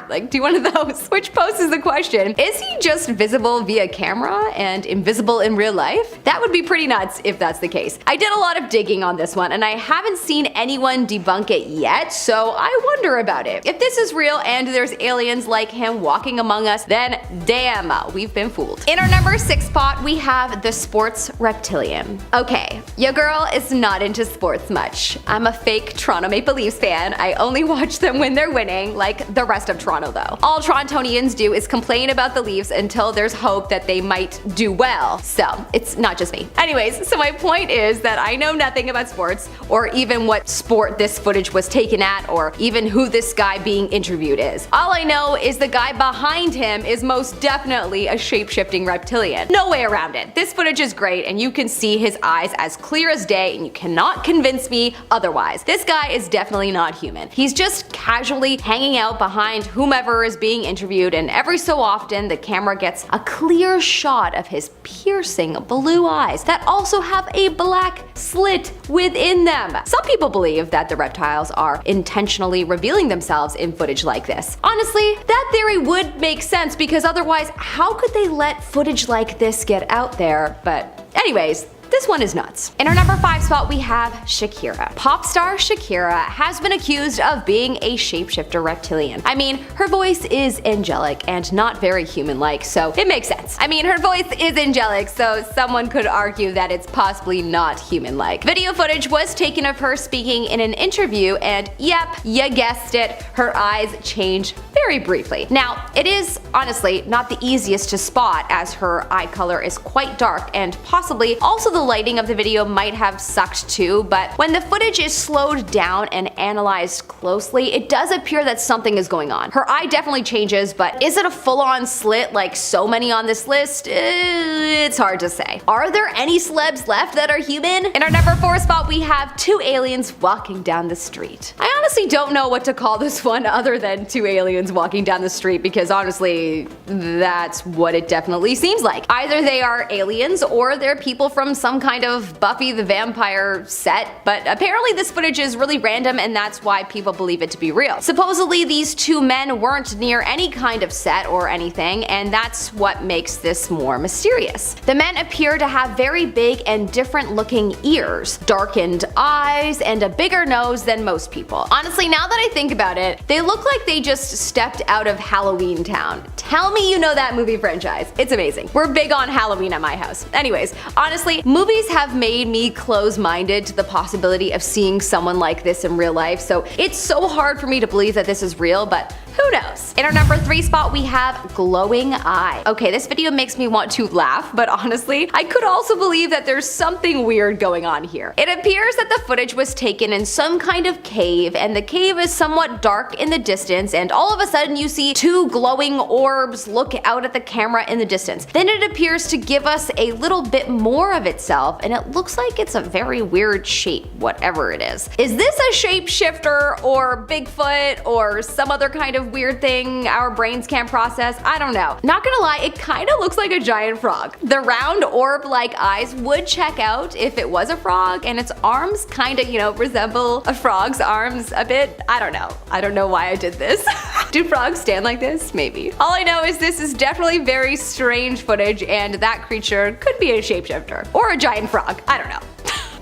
Like do one of those. Which poses the question, is he just visible via camera and invisible in real life? That would be pretty nuts if that's the case. I did a lot of digging on this one and I haven't seen anyone debunk it yet, so I wonder about it. If this is real and there's aliens like him walking among us, then damn, we've been fooled. In our number 6 spot, we have the sports reptilian. Okay, your girl is not into sports much. I'm a fake Toronto Maple Leafs fan. I only watch them when they're winning, like the rest of Toronto though. All Torontonians do is complain about the Leafs until there's hope that they might do well. So, it's not just me. Anyways, so my point is that I know nothing about sports, or even what sport this footage was taken at, or even who this guy being interviewed is. All I know is the guy behind him is most definitely a shape-shifting reptilian. No way around it. This footage is great and you can see his eyes as clear as day and you cannot convince me otherwise. This guy is definitely not human. He's just casually hanging out behind whomever is being interviewed, and every so often the camera gets a clear shot of his piercing blue eyes that also have a black slit within them. Some people believe that the reptiles are intentionally revealing themselves in footage like this. Honestly, that theory would make sense because otherwise, how could they let footage like this get out there? But anyways, this one is nuts. In our number 5 spot, we have Shakira. Pop star Shakira has been accused of being a shapeshifter reptilian. I mean, her voice is angelic and not very human-like, so it makes sense. I mean, her voice is angelic, so someone could argue that it's possibly not human-like. Video footage was taken of her speaking in an interview, and yep, you guessed it, her eyes changed very briefly. Now, it is honestly not the easiest to spot as her eye color is quite dark and possibly also the lighting of the video might have sucked too, but when the footage is slowed down and analyzed closely, it does appear that something is going on. Her eye definitely changes, but is it a full-on slit like so many on this list? It's hard to say. Are there any celebs left that are human? In our number 4 spot, we have 2 aliens walking down the street. I honestly don't know what to call this one other than 2 aliens walking down the street because honestly, that's what it definitely seems like. Either they are aliens or they're people from some kind of Buffy the Vampire set, but apparently this footage is really random and that's why people believe it to be real. Supposedly these 2 men weren't near any kind of set or anything, and that's what makes this more mysterious. The men appear to have very big and different looking ears, darkened eyes, and a bigger nose than most people. Honestly, now that I think about it, they look like they just stepped out of Halloween Town. Tell me you know that movie franchise. It's amazing. We're big on Halloween at my house. Anyways, honestly, movies have made me close-minded to the possibility of seeing someone like this in real life, so it's so hard for me to believe that this is real, but who knows? In our number 3 spot, we have glowing eye. Okay, this video makes me want to laugh, but honestly, I could also believe that there's something weird going on here. It appears that the footage was taken in some kind of cave, and the cave is somewhat dark in the distance, and all of a sudden you see 2 glowing orbs look out at the camera in the distance. Then it appears to give us a little bit more of itself, and it looks like it's a very weird shape, whatever it is. Is this a shapeshifter or Bigfoot or some other kind of weird thing our brains can't process? I don't know. Not gonna lie, it kinda looks like a giant frog. The round orb-like eyes would check out if it was a frog, and its arms kinda, resemble a frog's arms a bit. I don't know. I don't know why I did this. Do frogs stand like this? Maybe. All I know is this is definitely very strange footage, and that creature could be a shapeshifter. Or a giant frog. I don't know.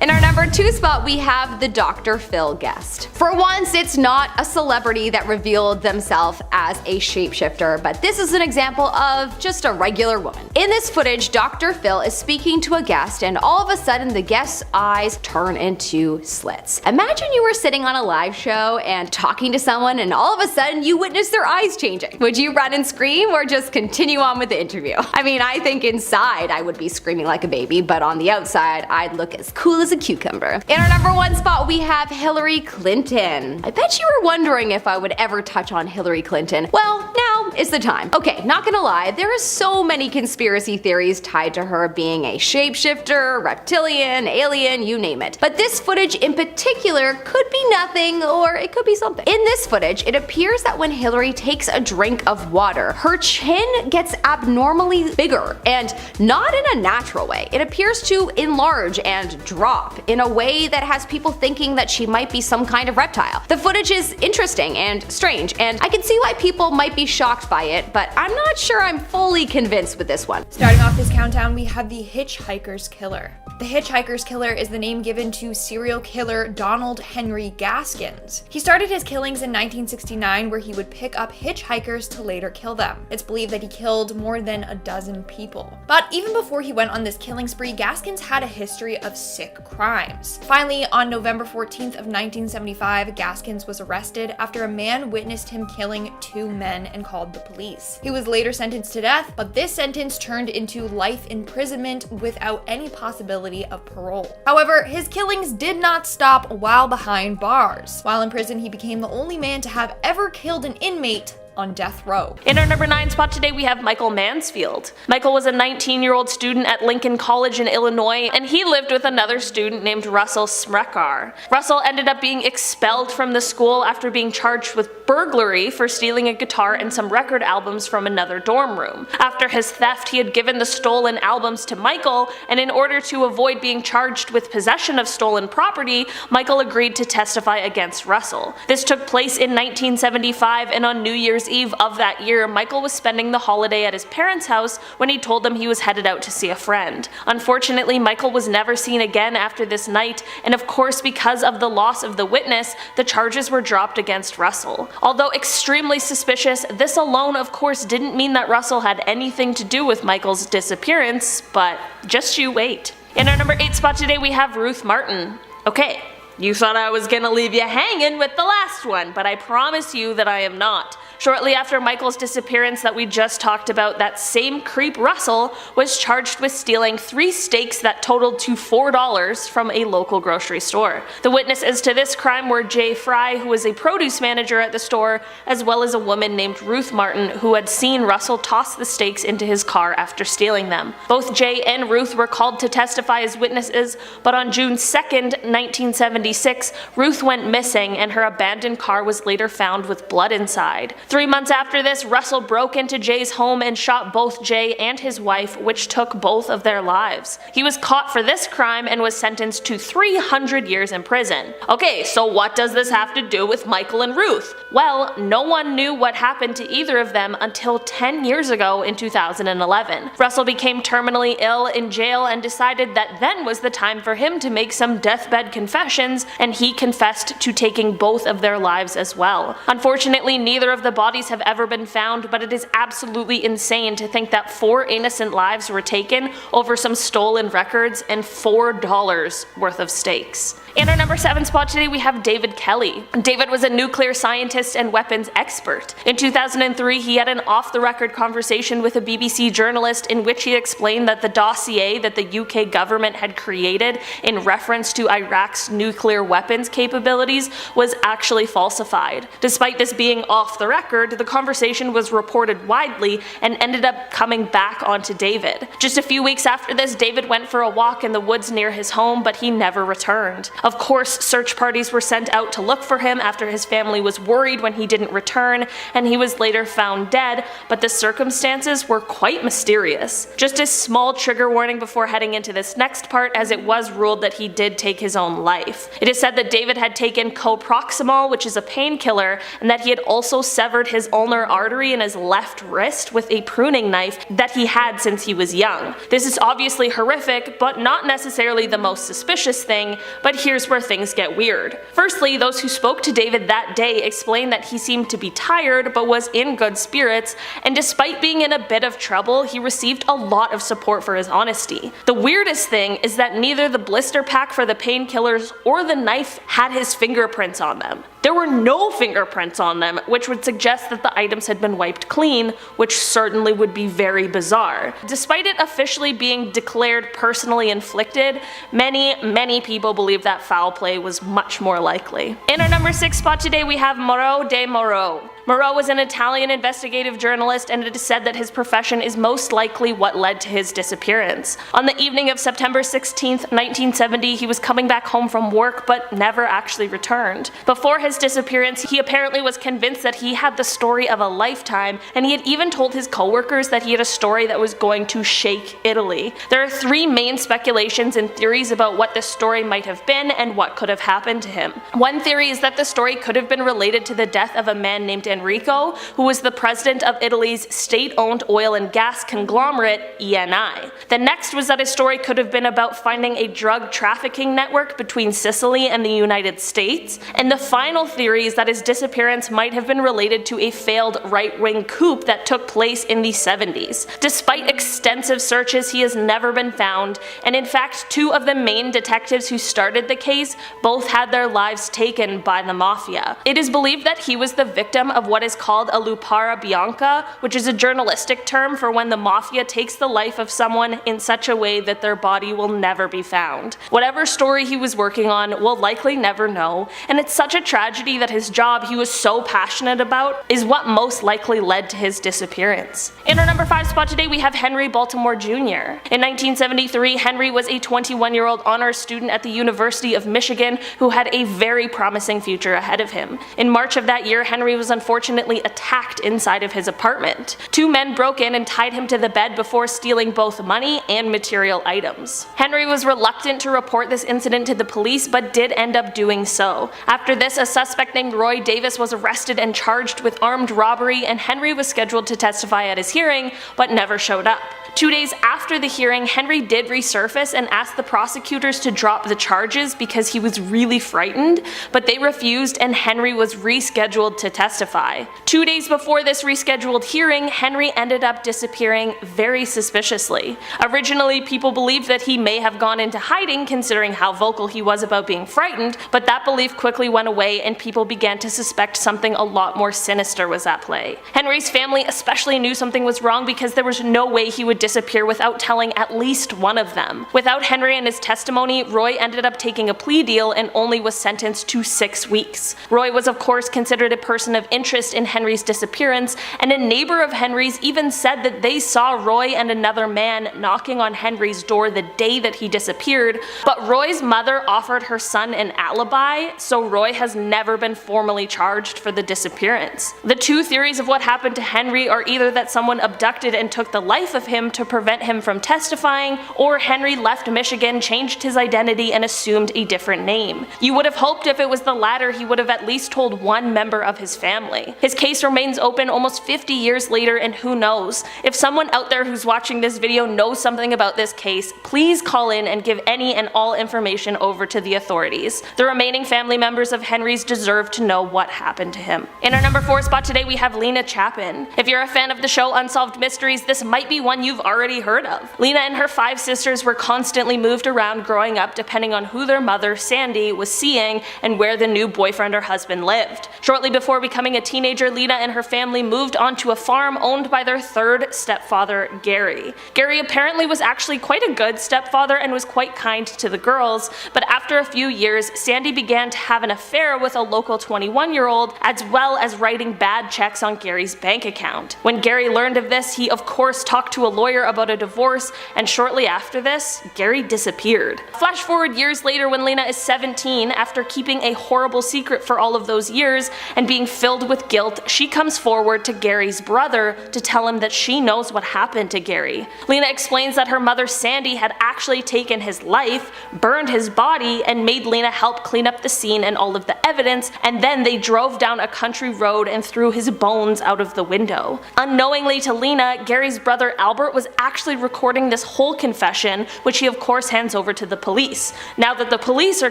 In our number 2 spot, we have the Dr. Phil guest. For once, it's not a celebrity that revealed themselves as a shapeshifter, but this is an example of just a regular woman. In this footage, Dr. Phil is speaking to a guest, and all of a sudden the guest's eyes turn into slits. Imagine you were sitting on a live show and talking to someone, and all of a sudden you witness their eyes changing. Would you run and scream or just continue on with the interview? I mean, I think inside I would be screaming like a baby, but on the outside I'd look as cool as a cucumber. In our number 1 spot, we have Hillary Clinton. I bet you were wondering if I would ever touch on Hillary Clinton. Well, now is the time. Okay, not gonna lie, there are so many conspiracy theories tied to her being a shapeshifter, reptilian, alien, you name it. But this footage in particular could be nothing, or it could be something. In this footage, it appears that when Hillary takes a drink of water, her chin gets abnormally bigger, and not in a natural way. It appears to enlarge and drop in a way that has people thinking that she might be some kind of reptile. The footage is interesting and strange, and I can see why people might be shocked by it, but I'm not sure I'm fully convinced with this one. Starting off this countdown, we have the Hitchhikers Killer. The Hitchhikers Killer is the name given to serial killer Donald Henry Gaskins. He started his killings in 1969, where he would pick up hitchhikers to later kill them. It's believed that he killed more than a dozen people. But even before he went on this killing spree, Gaskins had a history of sick crimes. Finally, on November 14th of 1975, Gaskins was arrested after a man witnessed him killing 2 men and called the police. He was later sentenced to death, but this sentence turned into life imprisonment without any possibility of parole. However, his killings did not stop while behind bars. While in prison, he became the only man to have ever killed an inmate on death row. In our number 9 spot today, we have Michael Mansfield. Michael was a 19-year-old student at Lincoln College in Illinois, and he lived with another student named Russell Smrekar. Russell ended up being expelled from the school after being charged with burglary for stealing a guitar and some record albums from another dorm room. After his theft, he had given the stolen albums to Michael, and in order to avoid being charged with possession of stolen property, Michael agreed to testify against Russell. This took place in 1975, and on New Year's Eve of that year, Michael was spending the holiday at his parents' house when he told them he was headed out to see a friend. Unfortunately, Michael was never seen again after this night, and of course, because of the loss of the witness, the charges were dropped against Russell. Although extremely suspicious, this alone of course didn't mean that Russell had anything to do with Michael's disappearance, but just you wait. In our number 8 spot today, we have Ruth Martin. Okay, you thought I was gonna leave you hanging with the last one, but I promise you that I am not. Shortly after Michael's disappearance that we just talked about, that same creep Russell was charged with stealing 3 steaks that totaled to $4 from a local grocery store. The witnesses to this crime were Jay Fry, who was a produce manager at the store, as well as a woman named Ruth Martin, who had seen Russell toss the steaks into his car after stealing them. Both Jay and Ruth were called to testify as witnesses, but on June 2nd, 1976, Ruth went missing and her abandoned car was later found with blood inside. 3 months after this, Russell broke into Jay's home and shot both Jay and his wife, which took both of their lives. He was caught for this crime and was sentenced to 300 years in prison. Okay, so what does this have to do with Michael and Ruth? Well, no one knew what happened to either of them until 10 years ago in 2011. Russell became terminally ill in jail and decided that then was the time for him to make some deathbed confessions, and he confessed to taking both of their lives as well. Unfortunately, neither of the bodies have ever been found, but it is absolutely insane to think that 4 innocent lives were taken over some stolen records and $4 worth of steaks. In our number 7 spot today, we have David Kelly. David was a nuclear scientist and weapons expert. In 2003, he had an off-the-record conversation with a BBC journalist in which he explained that the dossier that the UK government had created in reference to Iraq's nuclear weapons capabilities was actually falsified. Despite this being off the record, the conversation was reported widely and ended up coming back onto David. Just a few weeks after this, David went for a walk in the woods near his home, but he never returned. Of course, search parties were sent out to look for him after his family was worried when he didn't return, and he was later found dead, but the circumstances were quite mysterious. Just a small trigger warning before heading into this next part, as it was ruled that he did take his own life. It is said that David had taken coproximol, which is a painkiller, and that he had also severed his ulnar artery in his left wrist with a pruning knife that he had since he was young. This is obviously horrific, but not necessarily the most suspicious thing, but here's where things get weird. Firstly, those who spoke to David that day explained that he seemed to be tired but was in good spirits, and despite being in a bit of trouble, he received a lot of support for his honesty. The weirdest thing is that neither the blister pack for the painkillers or the knife had his fingerprints on them. There were no fingerprints on them, which would suggest that the items had been wiped clean, which certainly would be very bizarre. Despite it officially being declared personally inflicted, many people believe that foul play was much more likely. In our number 6 spot today, we have Moro De Morrow. Moro was an Italian investigative journalist, and it is said that his profession is most likely what led to his disappearance. On the evening of September 16, 1970, he was coming back home from work but never actually returned. Before his disappearance, he apparently was convinced that he had the story of a lifetime, and he had even told his coworkers that he had a story that was going to shake Italy. There are 3 main speculations and theories about what this story might have been and what could have happened to him. One theory is that the story could have been related to the death of a man named Enrico, who was the president of Italy's state-owned oil and gas conglomerate, Eni. The next was that his story could have been about finding a drug trafficking network between Sicily and the United States, and the final theory is that his disappearance might have been related to a failed right-wing coup that took place in the 70s. Despite extensive searches, he has never been found, and in fact 2 of the main detectives who started the case both had their lives taken by the mafia. It is believed that he was the victim of what is called a lupara bianca, which is a journalistic term for when the mafia takes the life of someone in such a way that their body will never be found. Whatever story he was working on, we'll likely never know, and it's such a tragedy that his job he was so passionate about is what most likely led to his disappearance. In our number 5 spot today, we have Henry Baltimore Jr. In 1973, Henry was a 21-year-old honors student at the University of Michigan who had a very promising future ahead of him. In March of that year, Henry was unfortunately attacked inside of his apartment. 2 men broke in and tied him to the bed before stealing both money and material items. Henry was reluctant to report this incident to the police, but did end up doing so. After this, a suspect named Roy Davis was arrested and charged with armed robbery, and Henry was scheduled to testify at his hearing, but never showed up. 2 days after the hearing, Henry did resurface and asked the prosecutors to drop the charges because he was really frightened, but they refused and Henry was rescheduled to testify. 2 days before this rescheduled hearing, Henry ended up disappearing very suspiciously. Originally, people believed that he may have gone into hiding considering how vocal he was about being frightened, but that belief quickly went away and people began to suspect something a lot more sinister was at play. Henry's family especially knew something was wrong because there was no way he would disappear without telling at least one of them. Without Henry and his testimony, Roy ended up taking a plea deal and only was sentenced to 6 weeks. Roy was of course considered a person of interest in Henry's disappearance, and a neighbor of Henry's even said that they saw Roy and another man knocking on Henry's door the day that he disappeared, but Roy's mother offered her son an alibi, so Roy has never been formally charged for the disappearance. The 2 theories of what happened to Henry are either that someone abducted and took the life of him to prevent him from testifying, or Henry left Michigan, changed his identity, and assumed a different name. You would have hoped if it was the latter he would have at least told one member of his family. His case remains open almost 50 years later, and who knows? If someone out there who's watching this video knows something about this case, please call in and give any and all information over to the authorities. The remaining family members of Henry's deserve to know what happened to him. In our number 4 spot today, we have Lena Chapin. If you're a fan of the show Unsolved Mysteries, this might be one you've already heard of. Lena and her 5 sisters were constantly moved around growing up depending on who their mother, Sandy, was seeing and where the new boyfriend or husband lived. Shortly before becoming a teenager, Lena and her family moved onto a farm owned by their third stepfather, Gary. Gary apparently was actually quite a good stepfather and was quite kind to the girls, but after a few years, Sandy began to have an affair with a local 21-year-old, as well as writing bad checks on Gary's bank account. When Gary learned of this, he of course talked to a lawyer about a divorce, and shortly after this, Gary disappeared. Flash forward years later when Lena is 17, after keeping a horrible secret for all of those years and being filled with guilt, she comes forward to Gary's brother to tell him that she knows what happened to Gary. Lena explains that her mother Sandy had actually taken his life, burned his body, and made Lena help clean up the scene and all of the evidence, and then they drove down a country road and threw his bones out of the window. Unknowingly to Lena, Gary's brother Albert was actually recording this whole confession, which he of course hands over to the police. Now that the police are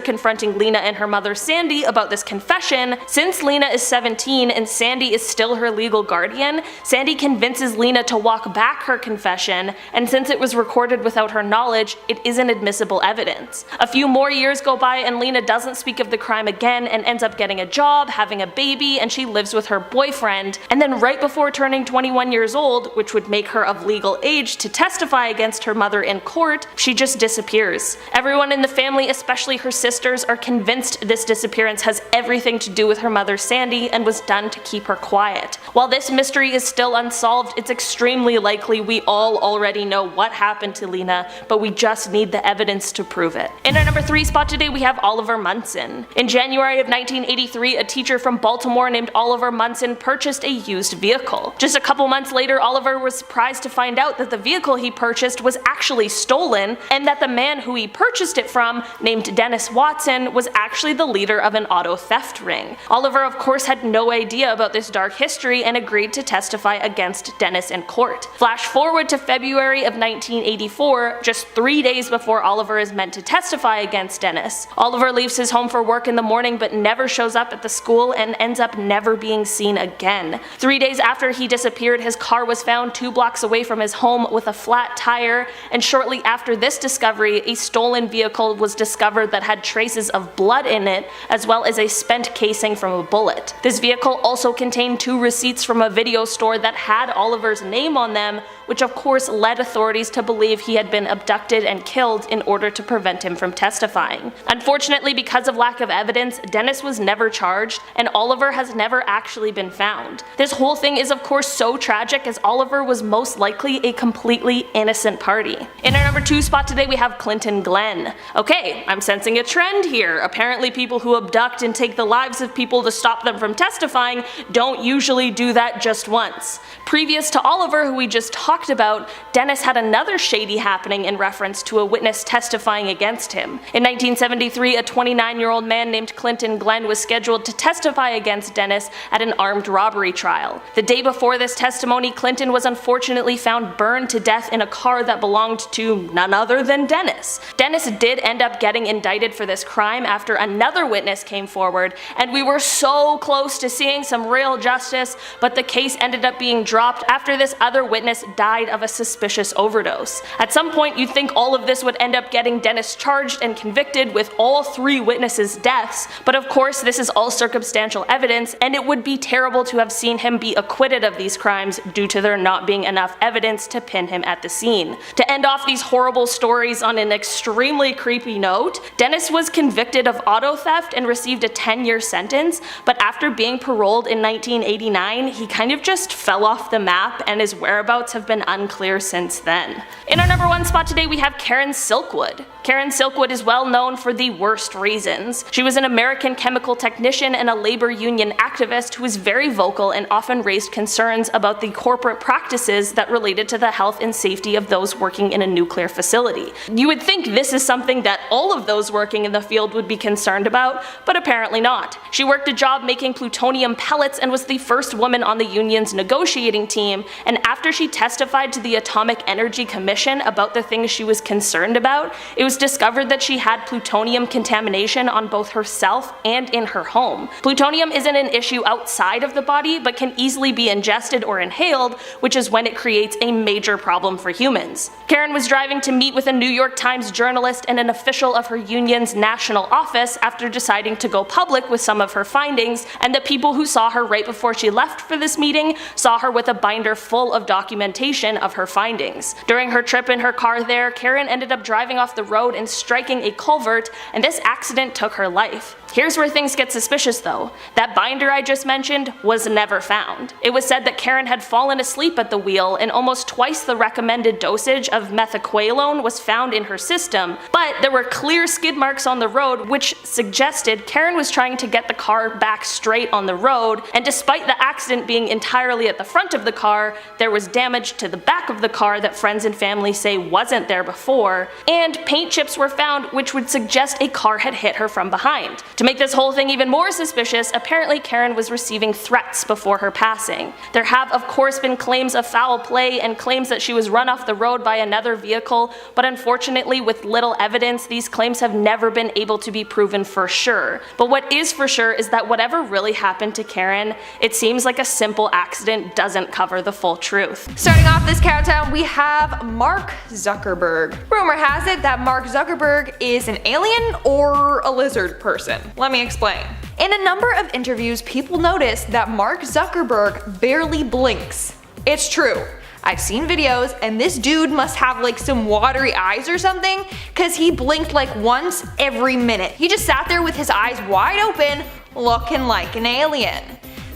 confronting Lena and her mother Sandy about this confession, since Lena is 17 and Sandy is still her legal guardian, Sandy convinces Lena to walk back her confession, and since it was recorded without her knowledge, it isn't admissible evidence. A few more years go by and Lena doesn't speak of the crime again and ends up getting a job, having a baby, and she lives with her boyfriend, and then right before turning 21 years old, which would make her of legal age to testify against her mother in court, she just disappears. Everyone in the family, especially her sisters, are convinced this disappearance has everything to do with her mother Sandy and was done to keep her quiet. While this mystery is still unsolved, it's extremely likely we all already know what happened to Lena, but we just need the evidence to prove it. In our number 3 spot today, we have Oliver Munson. In January of 1983, a teacher from Baltimore named Oliver Munson purchased a used vehicle. Just a couple months later, Oliver was surprised to find out that the vehicle he purchased was actually stolen, and that the man who he purchased it from, named Dennis Watson, was actually the leader of an auto theft ring. Oliver of course had no idea about this dark history and agreed to testify against Dennis in court. Flash forward to February of 1984, just 3 days before Oliver is meant to testify against Dennis. Oliver leaves his home for work in the morning but never shows up at the school and ends up never being seen again. 3 days after he disappeared, his car was found 2 blocks away from his home with a flat tire, and shortly after this discovery, a stolen vehicle was discovered that had traces of blood in it, as well as a spent casing from a bullet. This vehicle also contained 2 receipts from a video store that had Oliver's name on them, which of course led authorities to believe he had been abducted and killed in order to prevent him from testifying. Unfortunately, because of lack of evidence, Dennis was never charged, and Oliver has never actually been found. This whole thing is of course so tragic, as Oliver was most likely a completely innocent party. In our number 2 spot today, we have Clinton Glenn. Okay, I'm sensing a trend here. Apparently people who abduct and take the lives of people to stop them from testifying don't usually do that just once. Previous to Oliver, who we just talked about, Dennis had another shady happening in reference to a witness testifying against him. In 1973, a 29-year-old man named Clinton Glenn was scheduled to testify against Dennis at an armed robbery trial. The day before this testimony, Clinton was unfortunately found burned to death in a car that belonged to none other than Dennis. Dennis did end up getting indicted for this crime after another witness came forward, and we were so close to seeing some real justice, but the case ended up being dropped after this other witness died of a suspicious overdose. At some point you'd think all of this would end up getting Dennis charged and convicted with all 3 witnesses' deaths, but of course this is all circumstantial evidence, and it would be terrible to have seen him be acquitted of these crimes due to there not being enough evidence to pin him at the scene. To end off these horrible stories on an extremely creepy note, Dennis was convicted of auto theft and received a 10-year sentence, but after being paroled in 1989, he kind of just fell off the map, and his whereabouts have been unclear since then. In our number 1 spot today, we have Karen Silkwood. Karen Silkwood is well known for the worst reasons. She was an American chemical technician and a labor union activist who was very vocal and often raised concerns about the corporate practices that related to the health and safety of those working in a nuclear facility. You would think this is something that all of those working in the field would be concerned about, but apparently not. She worked a job making plutonium pellets and was the first woman on the union's negotiating team, and after she testified to the Atomic Energy Commission about the things she was concerned about, it was was discovered that she had plutonium contamination on both herself and in her home. Plutonium isn't an issue outside of the body, but can easily be ingested or inhaled, which is when it creates a major problem for humans. Karen was driving to meet with a New York Times journalist and an official of her union's national office after deciding to go public with some of her findings, and the people who saw her right before she left for this meeting saw her with a binder full of documentation of her findings. During her trip in her car there, Karen ended up driving off the road and striking a culvert, and this accident took her life. Here's where things get suspicious though. That binder I just mentioned was never found. It was said that Karen had fallen asleep at the wheel and almost twice the recommended dosage of methaqualone was found in her system, but there were clear skid marks on the road which suggested Karen was trying to get the car back straight on the road, and despite the accident being entirely at the front of the car, there was damage to the back of the car that friends and family say wasn't there before, and paint chips were found which would suggest a car had hit her from behind. To make this whole thing even more suspicious, apparently Karen was receiving threats before her passing. There have of course been claims of foul play and claims that she was run off the road by another vehicle, but unfortunately with little evidence these claims have never been able to be proven for sure. But what is for sure is that whatever really happened to Karen, it seems like a simple accident doesn't cover the full truth. Starting off this countdown, we have Mark Zuckerberg. Rumor has it that Mark Zuckerberg is an alien or a lizard person. Let me explain. In a number of interviews, people noticed that Mark Zuckerberg barely blinks. It's true. I've seen videos and this dude must have like some watery eyes or something, cause he blinked like once every minute. He just sat there with his eyes wide open, looking like an alien.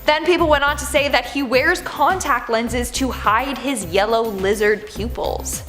Then people went on to say that he wears contact lenses to hide his yellow lizard pupils.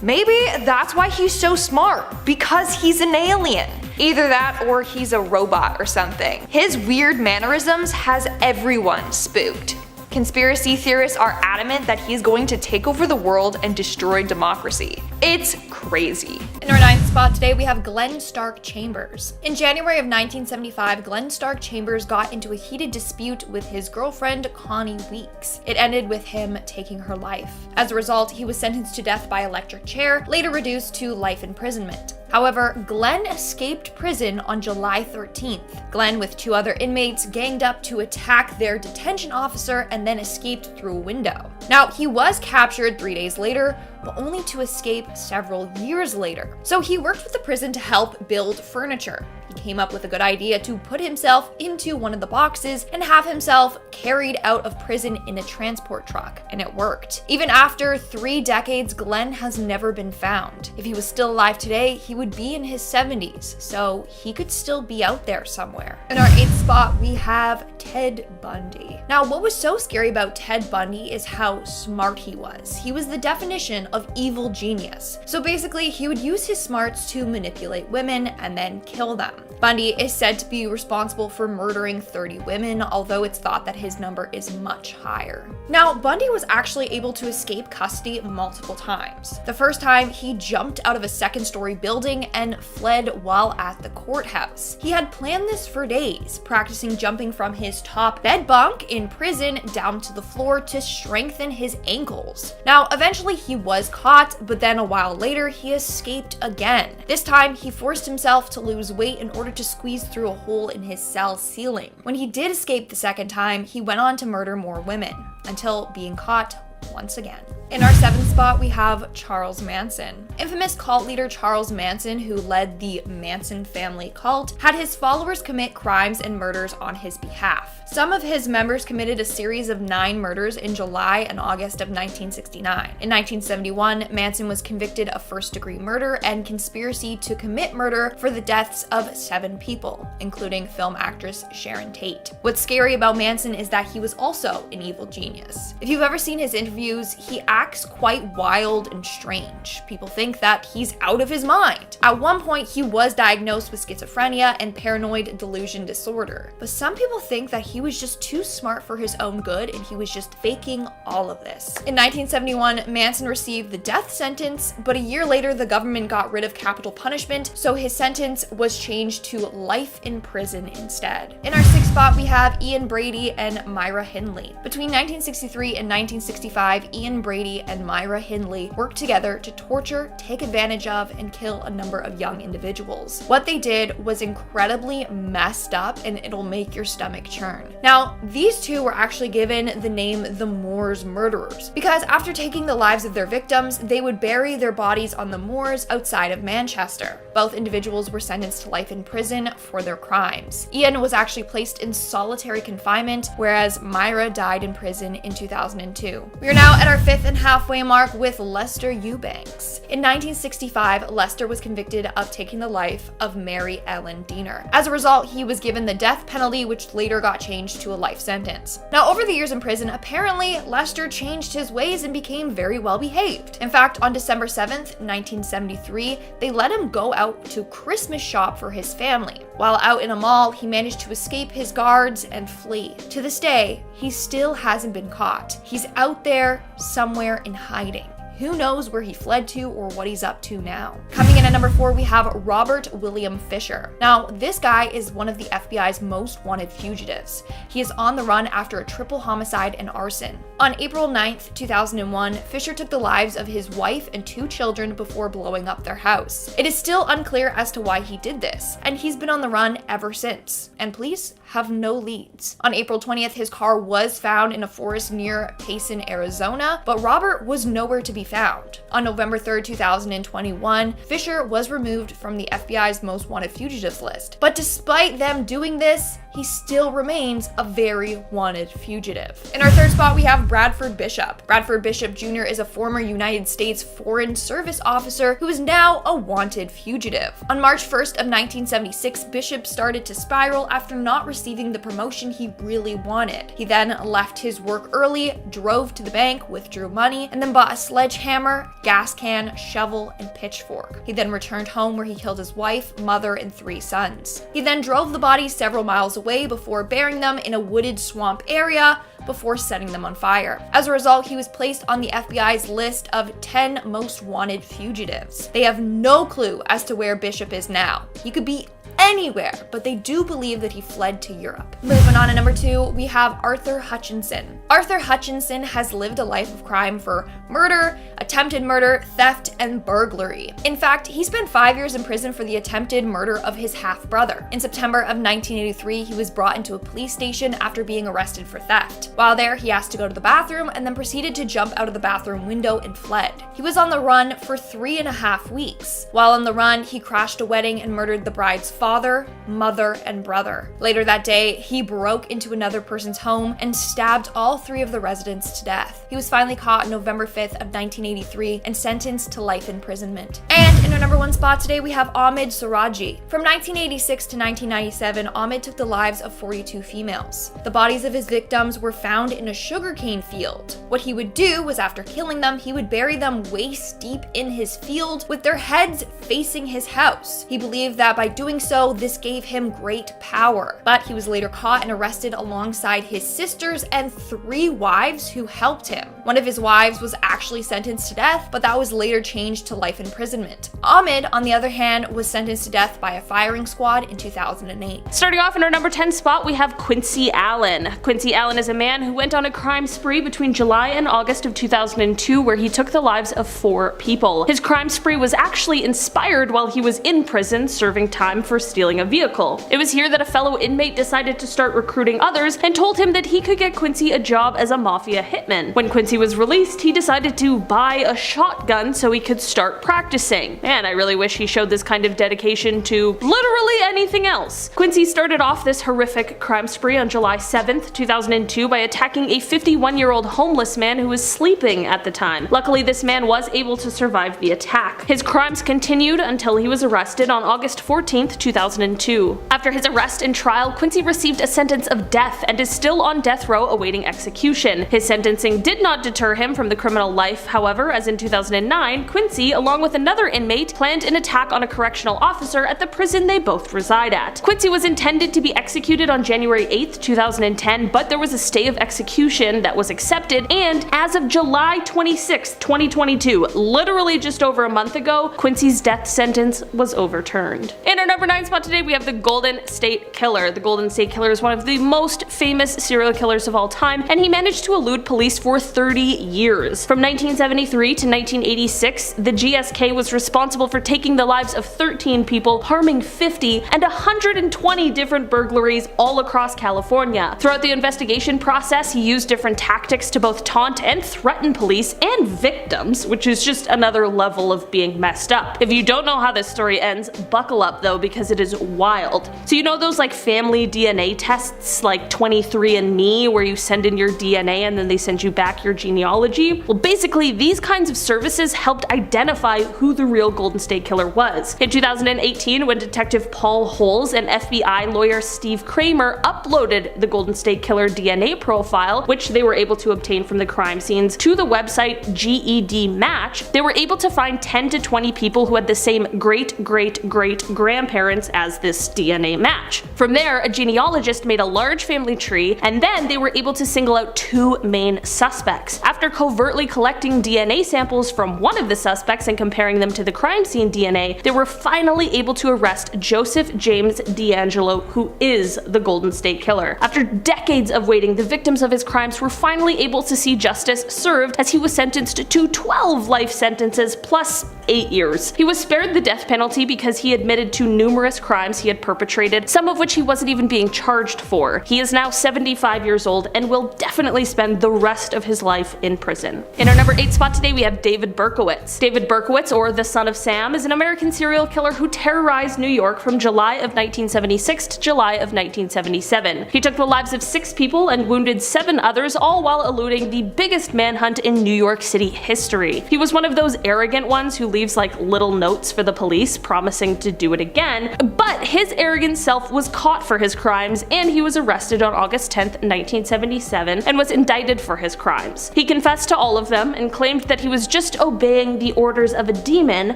Maybe that's why he's so smart, because he's an alien. Either that or he's a robot or something. His weird mannerisms has everyone spooked. Conspiracy theorists are adamant that he's going to take over the world and destroy democracy. It's crazy. In our 9th spot today, we have Glenn Stark Chambers. In January of 1975, Glenn Stark Chambers got into a heated dispute with his girlfriend, Connie Weeks. It ended with him taking her life. As a result, he was sentenced to death by electric chair, later reduced to life imprisonment. However, Glenn escaped prison on July 13th. Glenn, with 2 other inmates, ganged up to attack their detention officer and then escaped through a window. Now, he was captured 3 days later, but only to escape several years later. So he worked with the prison to help build furniture. He came up with a good idea to put himself into one of the boxes and have himself carried out of prison in a transport truck, and it worked. Even after 3 decades, Glenn has never been found. If he was still alive today, he would be in his 70s, so he could still be out there somewhere. In our 8th spot, we have Ted Bundy. Now, what was so scary about Ted Bundy is how smart he was. He was the definition of evil genius. So basically, he would use his smarts to manipulate women and then kill them. Bundy is said to be responsible for murdering 30 women, although it's thought that his number is much higher. Now, Bundy was actually able to escape custody multiple times. The first time, he jumped out of a 2nd-story building and fled while at the courthouse. He had planned this for days, practicing jumping from his top bed bunk in prison down to the floor to strengthen his ankles. Now, eventually he was caught, but then a while later, he escaped again. This time, he forced himself to lose weight in order to squeeze through a hole in his cell ceiling. When he did escape the 2nd time, he went on to murder more women, until being caught once again. In our 7th spot, we have Charles Manson. Infamous cult leader Charles Manson, who led the Manson family cult, had his followers commit crimes and murders on his behalf. Some of his members committed a series of 9 murders in July and August of 1969. In 1971, Manson was convicted of 1st-degree murder and conspiracy to commit murder for the deaths of 7 people, including film actress Sharon Tate. What's scary about Manson is that he was also an evil genius. If you've ever seen his interviews, he acts quite wild and strange. People think that he's out of his mind. At one point, he was diagnosed with schizophrenia and paranoid delusion disorder, but some people think that he was just too smart for his own good and he was just faking all of this. In 1971, Manson received the death sentence, but a year later the government got rid of capital punishment, so his sentence was changed to life in prison instead. In our 6th spot, we have Ian Brady and Myra Hindley. Between 1963 and 1965, Ian Brady Barbie and Myra Hindley worked together to torture, take advantage of, and kill a number of young individuals. What they did was incredibly messed up, and it'll make your stomach churn. Now, these two were actually given the name the Moors Murderers because after taking the lives of their victims, they would bury their bodies on the moors outside of Manchester. Both individuals were sentenced to life in prison for their crimes. Ian was actually placed in solitary confinement, whereas Myra died in prison in 2002. We are now at our 5th and halfway mark with Lester Eubanks. In 1965, Lester was convicted of taking the life of Mary Ellen Diener. As a result, he was given the death penalty, which later got changed to a life sentence. Now, over the years in prison, apparently Lester changed his ways and became very well behaved. In fact, on December 7th, 1973, they let him go out to Christmas shop for his family. While out in a mall, he managed to escape his guards and flee. To this day, he still hasn't been caught. He's out there somewhere in hiding. Who knows where he fled to or what he's up to now. Coming in at number 4, we have Robert William Fisher. Now, this guy is one of the FBI's most wanted fugitives. He is on the run after a triple homicide and arson. On April 9th, 2001, Fisher took the lives of his wife and 2 children before blowing up their house. It is still unclear as to why he did this, and he's been on the run ever since. And police have no leads. On April 20th, his car was found in a forest near Payson, Arizona, but Robert was nowhere to be found. On November 3rd, 2021, Fisher was removed from the FBI's most wanted fugitives list. But despite them doing this, he still remains a very wanted fugitive. In our 3rd spot, we have Bradford Bishop. Bradford Bishop Jr. is a former United States Foreign Service officer who is now a wanted fugitive. On March 1st of 1976, Bishop started to spiral after not receiving the promotion he really wanted. He then left his work early, drove to the bank, withdrew money, and then bought a sledgehammer, gas can, shovel, and pitchfork. He then returned home where he killed his wife, mother, and 3 sons. He then drove the bodies several miles away before burying them in a wooded swamp area before setting them on fire. As a result, he was placed on the FBI's list of 10 most wanted fugitives. They have no clue as to where Bishop is now. He could be anywhere, but they do believe that he fled to Europe. Moving on to number 2, we have Arthur Hutchinson. Arthur Hutchinson has lived a life of crime for murder, attempted murder, theft, and burglary. In fact, he spent 5 years in prison for the attempted murder of his half-brother. In September of 1983, he was brought into a police station after being arrested for theft. While there, he asked to go to the bathroom and then proceeded to jump out of the bathroom window and fled. He was on the run for 3.5 weeks. While on the run, he crashed a wedding and murdered the bride's father, mother, and brother. Later that day, he broke into another person's home and stabbed all 3 of the residents to death. He was finally caught on November 5th of 1983 and sentenced to life imprisonment. And in our number 1 spot today, we have Ahmed Siraji. From 1986 to 1997, Ahmed took the lives of 42 females. The bodies of his victims were found in a sugarcane field. What he would do was, after killing them, he would bury them waist deep in his field with their heads facing his house. He believed that by doing so, this gave him great power. But he was later caught and arrested alongside his sisters and 3 wives who helped him. One of his wives was actually sentenced to death, but that was later changed to life imprisonment. Ahmed, on the other hand, was sentenced to death by a firing squad in 2008. Starting off in our number 10 spot, we have Quincy Allen. Quincy Allen is a man who went on a crime spree between July and August of 2002 where he took the lives of 4 people. His crime spree was actually inspired while he was in prison serving time for stealing a vehicle. It was here that a fellow inmate decided to start recruiting others and told him that he could get Quincy a job as a mafia hitman. When Quincy was released, he decided to buy a shotgun so he could start practicing. Man, I really wish he showed this kind of dedication to literally anything else. Quincy started off this horrific crime spree on July 7th, 2002 by attacking a 51-year-old homeless man who was sleeping at the time. Luckily, this man was able to survive the attack. His crimes continued until he was arrested on August 14th, 2002. After his arrest and trial, Quincy received a sentence of death and is still on death row awaiting execution. His sentencing did not deter him from the criminal life, however, as in 2009, Quincy, along with another inmate, planned an attack on a correctional officer at the prison they both reside at. Quincy was intended to be executed on January 8th, 2010, but there was a stay of execution that was accepted, and as of July 26th, 2022, literally just over a month ago, Quincy's death sentence was overturned. In our number 9 spot today, we have the Golden State Killer. The Golden State Killer is one of the most famous serial killers of all time, and he managed to elude police for 30 30 years. From 1973 to 1986, the GSK was responsible for taking the lives of 13 people, harming 50, and 120 different burglaries all across California. Throughout the investigation process, he used different tactics to both taunt and threaten police and victims, which is just another level of being messed up. If you don't know how this story ends, buckle up though, because it is wild. So you know those like family DNA tests like 23andMe, where you send in your DNA and then they send you back your genealogy? Well, basically these kinds of services helped identify who the real Golden State Killer was. In 2018, when Detective Paul Holes and FBI lawyer Steve Kramer uploaded the Golden State Killer DNA profile, which they were able to obtain from the crime scenes, to the website GED Match, they were able to find 10 to 20 people who had the same great-great-great-grandparents as this DNA match. From there, a genealogist made a large family tree, and then they were able to single out 2 main suspects. After covertly collecting DNA samples from one of the suspects and comparing them to the crime scene DNA, they were finally able to arrest Joseph James DeAngelo, who is the Golden State Killer. After decades of waiting, the victims of his crimes were finally able to see justice served, as he was sentenced to 12 life sentences plus 8 years. He was spared the death penalty because he admitted to numerous crimes he had perpetrated, some of which he wasn't even being charged for. He is now 75 years old and will definitely spend the rest of his life in prison. In our number 8 spot today, we have David Berkowitz. David Berkowitz, or the Son of Sam, is an American serial killer who terrorized New York from July of 1976 to July of 1977. He took the lives of 6 people and wounded 7 others, all while eluding the biggest manhunt in New York City history. He was one of those arrogant ones who leaves like little notes for the police promising to do it again, but his arrogant self was caught for his crimes, and he was arrested on August 10th, 1977 and was indicted for his crimes. He confessed to all of them and claimed that he was just obeying the orders of a demon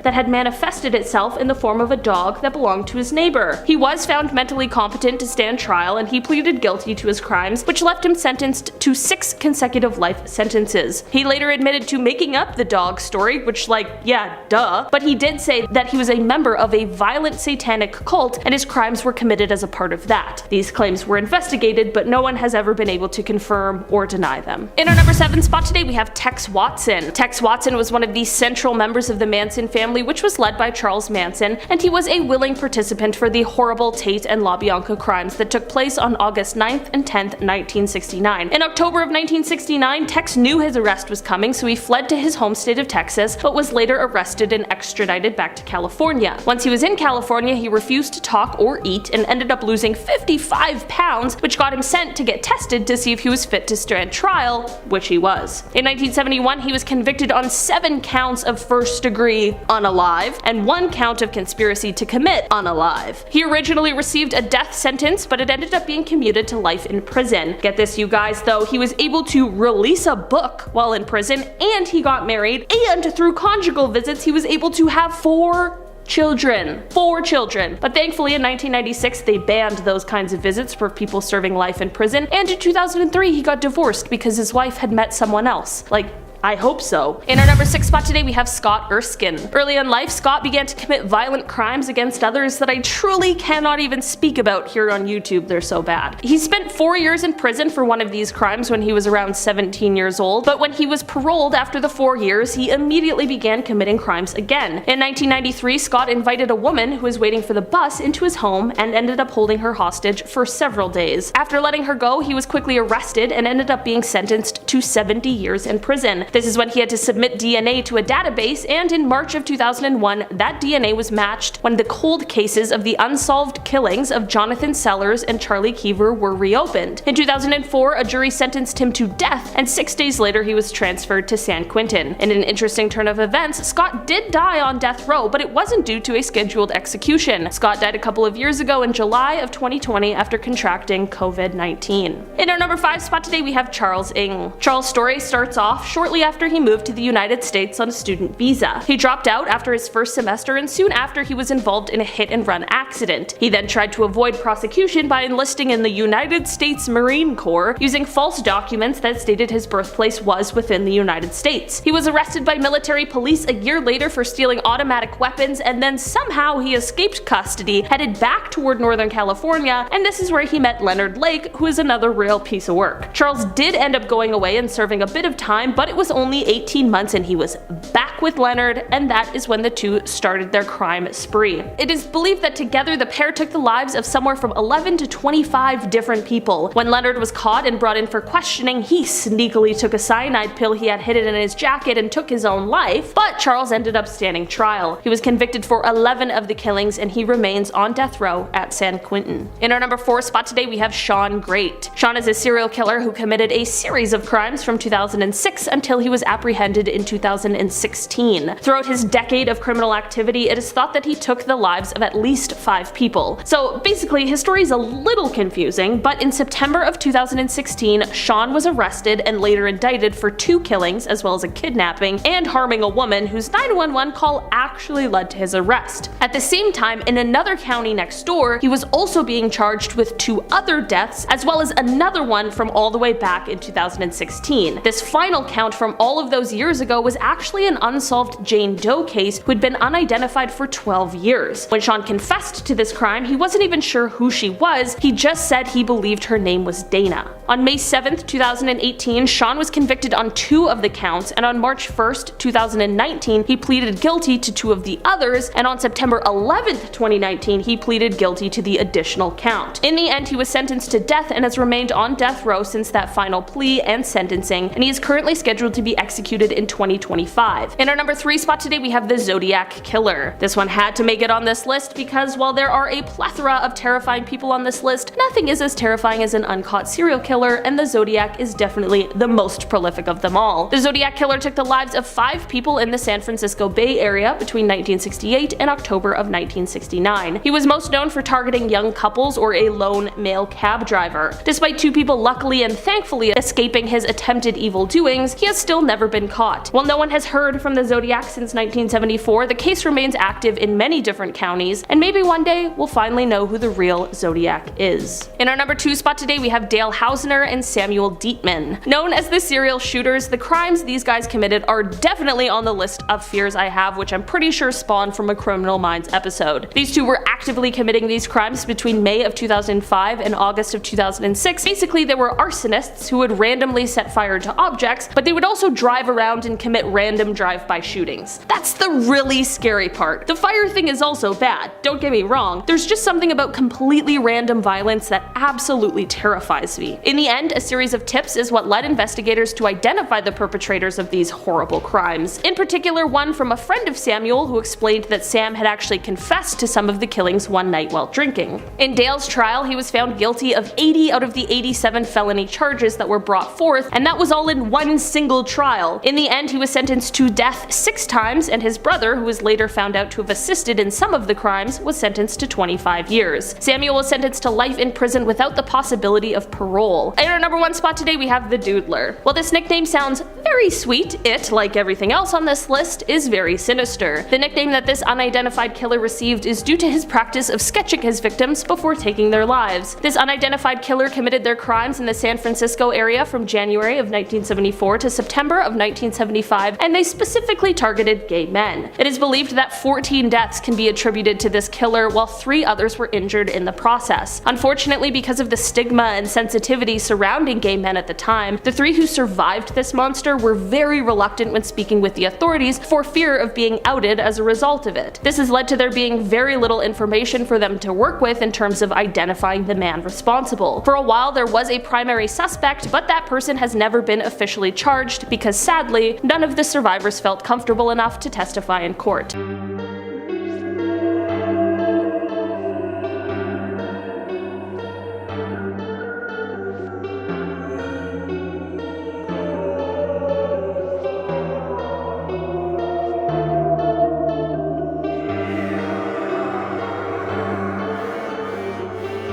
that had manifested itself in the form of a dog that belonged to his neighbor. He was found mentally competent to stand trial, and he pleaded guilty to his crimes, which left him sentenced to 6 consecutive life sentences. He later admitted to making up the dog story, which yeah, duh, but he did say that he was a member of a violent satanic cult and his crimes were committed as a part of that. These claims were investigated, but no one has ever been able to confirm or deny them. In our number 7 spot today, we have Tex Watson. Tex Watson was one of the central members of the Manson family, which was led by Charles Manson, and he was a willing participant for the horrible Tate and LaBianca crimes that took place on August 9th and 10th, 1969. In October of 1969, Tex knew his arrest was coming, so he fled to his home state of Texas, but was later arrested and extradited back to California. Once he was in California, he refused to talk or eat and ended up losing 55 pounds, which got him sent to get tested to see if he was fit to stand trial, which he was. In 1971, he was convicted on 7 counts of first-degree unalive and 1 count of conspiracy to commit unalive. He originally received a death sentence, but it ended up being commuted to life in prison. Get this, you guys, though, he was able to release a book while in prison, and he got married, and through conjugal visits, he was able to have 4 children. 4 children. But thankfully in 1996 they banned those kinds of visits for people serving life in prison, and in 2003 he got divorced because his wife had met someone else. I hope so. In our number 6 spot today, we have Scott Erskine. Early in life, Scott began to commit violent crimes against others that I truly cannot even speak about here on YouTube, they're so bad. He spent 4 years in prison for one of these crimes when he was around 17 years old, but when he was paroled after the 4 years, he immediately began committing crimes again. In 1993, Scott invited a woman who was waiting for the bus into his home and ended up holding her hostage for several days. After letting her go, he was quickly arrested and ended up being sentenced to 70 years in prison. This is when he had to submit DNA to a database, and in March of 2001, that DNA was matched when the cold cases of the unsolved killings of Jonathan Sellers and Charlie Keever were reopened. In 2004, a jury sentenced him to death, and 6 days later he was transferred to San Quentin. In an interesting turn of events, Scott did die on death row, but it wasn't due to a scheduled execution. Scott died a couple of years ago in July of 2020 after contracting COVID-19. In our number 5 spot today, we have Charles Ng. Charles' story starts off shortly after he moved to the United States on a student visa. He dropped out after his first semester, and soon after he was involved in a hit-and-run accident. He then tried to avoid prosecution by enlisting in the United States Marine Corps, using false documents that stated his birthplace was within the United States. He was arrested by military police a year later for stealing automatic weapons, and then somehow he escaped custody, headed back toward Northern California, and this is where he met Leonard Lake, who is another real piece of work. Charles did end up going away and serving a bit of time, but it was only 18 months and he was back with Leonard, and that is when the two started their crime spree. It is believed that together the pair took the lives of somewhere from 11 to 25 different people. When Leonard was caught and brought in for questioning, he sneakily took a cyanide pill he had hidden in his jacket and took his own life, but Charles ended up standing trial. He was convicted for 11 of the killings and he remains on death row at San Quentin. In our number 4 spot today we have Sean Great. Sean is a serial killer who committed a series of crimes from 2006 until he was apprehended in 2016. Throughout his decade of criminal activity, it is thought that he took the lives of at least 5 people. So basically his story is a little confusing, but in September of 2016, Sean was arrested and later indicted for 2 killings as well as a kidnapping and harming a woman whose 911 call actually led to his arrest. At the same time, in another county next door, he was also being charged with 2 other deaths as well as another one from all the way back in 2016. This final count from all of those years ago was actually an unsolved Jane Doe case who had been unidentified for 12 years. When Sean confessed to this crime, he wasn't even sure who she was, he just said he believed her name was Dana. On May 7th, 2018, Sean was convicted on 2 of the counts, and on March 1st, 2019, he pleaded guilty to 2 of the others, and on September 11th, 2019, he pleaded guilty to the additional count. In the end, he was sentenced to death and has remained on death row since that final plea and sentencing, and he is currently scheduled to be executed in 2025. In our number 3 spot today, we have the Zodiac Killer. This one had to make it on this list because while there are a plethora of terrifying people on this list, nothing is as terrifying as an uncaught serial killer, and the Zodiac is definitely the most prolific of them all. The Zodiac Killer took the lives of 5 people in the San Francisco Bay Area between 1968 and October of 1969. He was most known for targeting young couples or a lone male cab driver. Despite 2 people luckily and thankfully escaping his attempted evil doings, he has still never been caught. While no one has heard from the Zodiac since 1974, the case remains active in many different counties, and maybe one day we'll finally know who the real Zodiac is. In our number 2 spot today, we have Dale Hausner and Samuel Dietman. Known as the serial shooters, the crimes these guys committed are definitely on the list of fears I have, which I'm pretty sure spawned from a Criminal Minds episode. These 2 were actively committing these crimes between May of 2005 and August of 2006. Basically, they were arsonists who would randomly set fire to objects, but they would also drive around and commit random drive-by shootings. That's the really scary part. The fire thing is also bad, don't get me wrong. There's just something about completely random violence that absolutely terrifies me. In the end, a series of tips is what led investigators to identify the perpetrators of these horrible crimes. In particular, one from a friend of Samuel who explained that Sam had actually confessed to some of the killings one night while drinking. In Dale's trial, he was found guilty of 80 out of the 87 felony charges that were brought forth, and that was all in one single trial. In the end, he was sentenced to death 6 times, and his brother, who was later found out to have assisted in some of the crimes, was sentenced to 25 years. Samuel was sentenced to life in prison without the possibility of parole. In our number 1 spot today, we have the Doodler. While this nickname sounds very sweet, it, like everything else on this list, is very sinister. The nickname that this unidentified killer received is due to his practice of sketching his victims before taking their lives. This unidentified killer committed their crimes in the San Francisco area from January of 1974 to September of 1975, and they specifically targeted gay men. It is believed that 14 deaths can be attributed to this killer, while 3 others were injured in the process. Unfortunately, because of the stigma and sensitivity surrounding gay men at the time, the 3 who survived this monster were very reluctant when speaking with the authorities for fear of being outed as a result of it. This has led to there being very little information for them to work with in terms of identifying the man responsible. For a while, there was a primary suspect, but that person has never been officially charged because sadly, none of the survivors felt comfortable enough to testify in court.